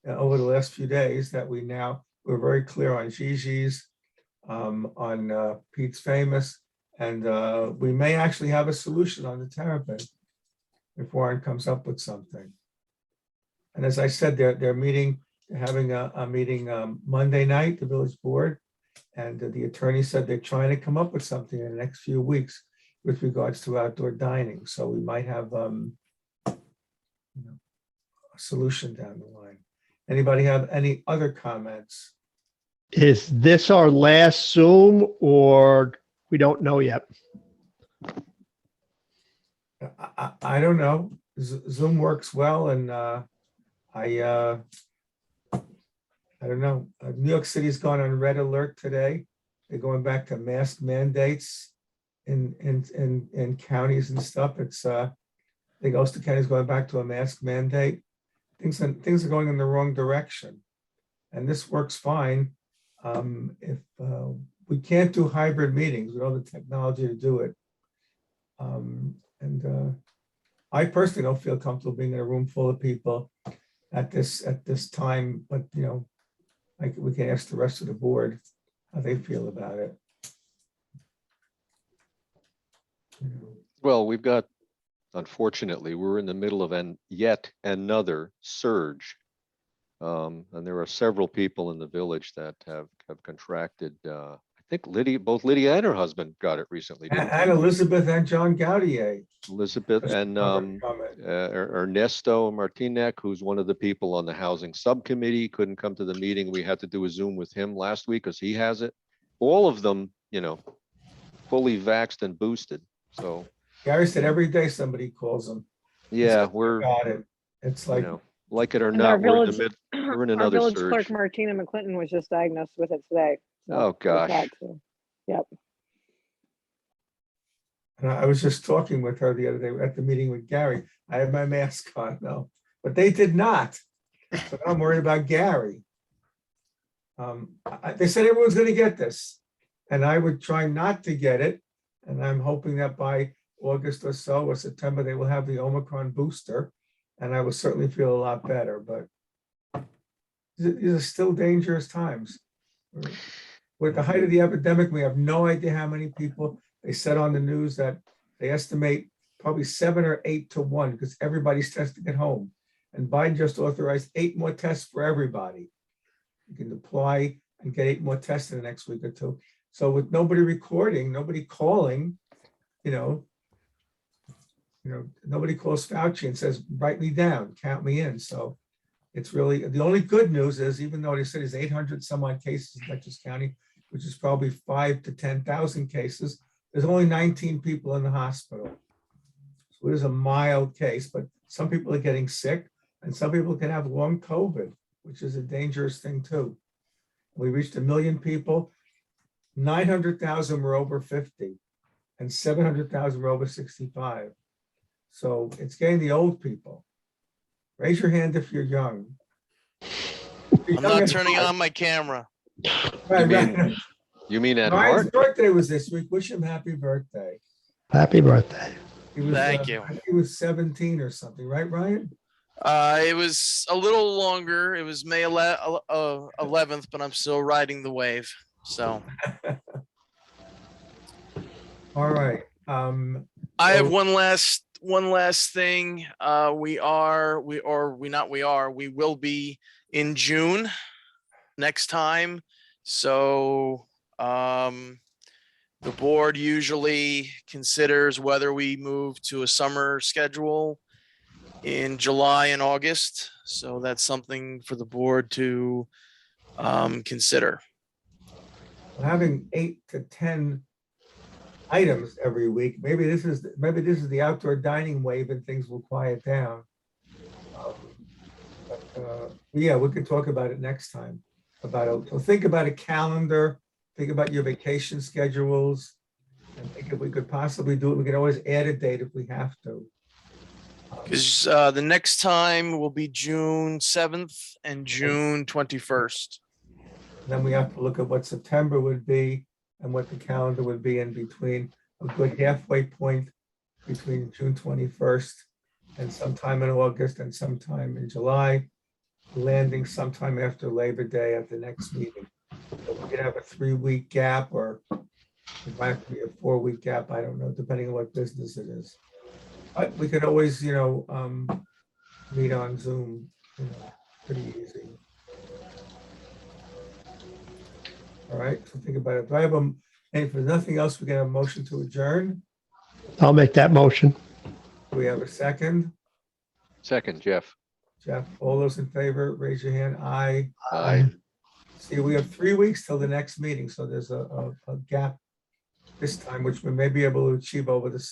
over the last few days, that we're very clear on Gigi's, on Pete's Famous, and we may actually have a solution on the Terrapin if Warren comes up with something. And as I said, they're having a meeting Monday night, the village board. And the attorney said they're trying to come up with something in the next few weeks with regards to outdoor dining. So we might have a solution down the line. Anybody have any other comments? Is this our last Zoom or we don't know yet? I don't know. Zoom works well, and I don't know. New York City's gone on red alert today. They're going back to mask mandates in counties and stuff. It's I think Ulster County is going back to a mask mandate. Things are going in the wrong direction, and this works fine. If we can't do hybrid meetings, we don't have the technology to do it. I personally don't feel comfortable being in a room full of people at this time, but we can ask the rest of the board how they feel about it. Well, we've got, unfortunately, we're in the middle of yet another surge. And there are several people in the village that have contracted, I think both Lydia and her husband got it recently. didn't they? And Elizabeth and John Gaudier. Elizabeth and Comment. Ernesto Martinez, who's one of the people on the housing subcommittee, couldn't come to the meeting. We had to do a Zoom with him last week because he has it. All of them, fully vaxxed and boosted. So Gary said every day somebody calls him. yeah, we're, Got it. It's like, like it or And our not, we're in village, the we're in our another village surge. clerk Martina McClinton was just diagnosed with it today. Oh, there's gosh. that too. Yep. and I was just talking with her the other day at the meeting with Gary. I had my mask on though, but they did not. So I'm worried about Gary. They said everyone's going to get this, and I would try not to get it. And I'm hoping that by August or so or September, they will have the Omicron booster, and I will certainly feel a lot better. But these are still dangerous times. With the height of the epidemic, we have no idea how many people. They said on the news that they estimate probably 7 or 8 to 1 because everybody's testing at home. And Biden just authorized 8 more tests for everybody. You can apply and get 8 more tests in the next week or 2. So with nobody recording, nobody calling, nobody calls Fauci and says, write me down, count me in. So it's really, the only good news is, even though they said there's 800 some odd cases in Dutchess County, which is probably 5,000 to 10,000 cases, there's only 19 people in the hospital. So it is a mild case, but some people are getting sick and some people can have long COVID, which is a dangerous thing too. We reached 1 million people. 900,000 were over 50 and 700,000 were over 65. So it's getting the old people. Raise your hand if you're young. If you're I'm young not at turning heart- on my camera. Right, You right. mean, you mean at Ryan's heart? birthday was this week. Wish him happy birthday. Happy birthday. He was, Thank you. I think he was 17 or something, right, Ryan? It was a little longer. It was May 11th, but I'm still riding the wave. So All right. I have so- one last thing. We will be in June next time. So the board usually considers whether we move to a summer schedule in July and August. So that's something for the board to consider. having 8 to 10 items every week, maybe this is the outdoor dining wave and things will quiet down. Yeah, we could talk about it next time. So think about a calendar, think about your vacation schedules, and think if we could possibly do it. We can always add a date if we have to. Because the next time will be June 7th and June 21st. Then we have to look at what September would be and what the calendar would be in between, a good halfway point between June 21st and sometime in August and sometime in July, landing sometime after Labor Day at the next meeting. So we could have a 3-week gap, or it might be a 4-week gap. I don't know, depending on what business it is. But we could always, meet on Zoom, pretty easy. All right, so think about it. Do I have and if there's nothing else, we get a motion to adjourn. I'll make that motion. Do we have a second? Second, Jeff. Jeff, all those in favor, raise your hand. Aye. Aye. See, we have 3 weeks till the next meeting, so there's a gap this time, which we may be able to achieve over the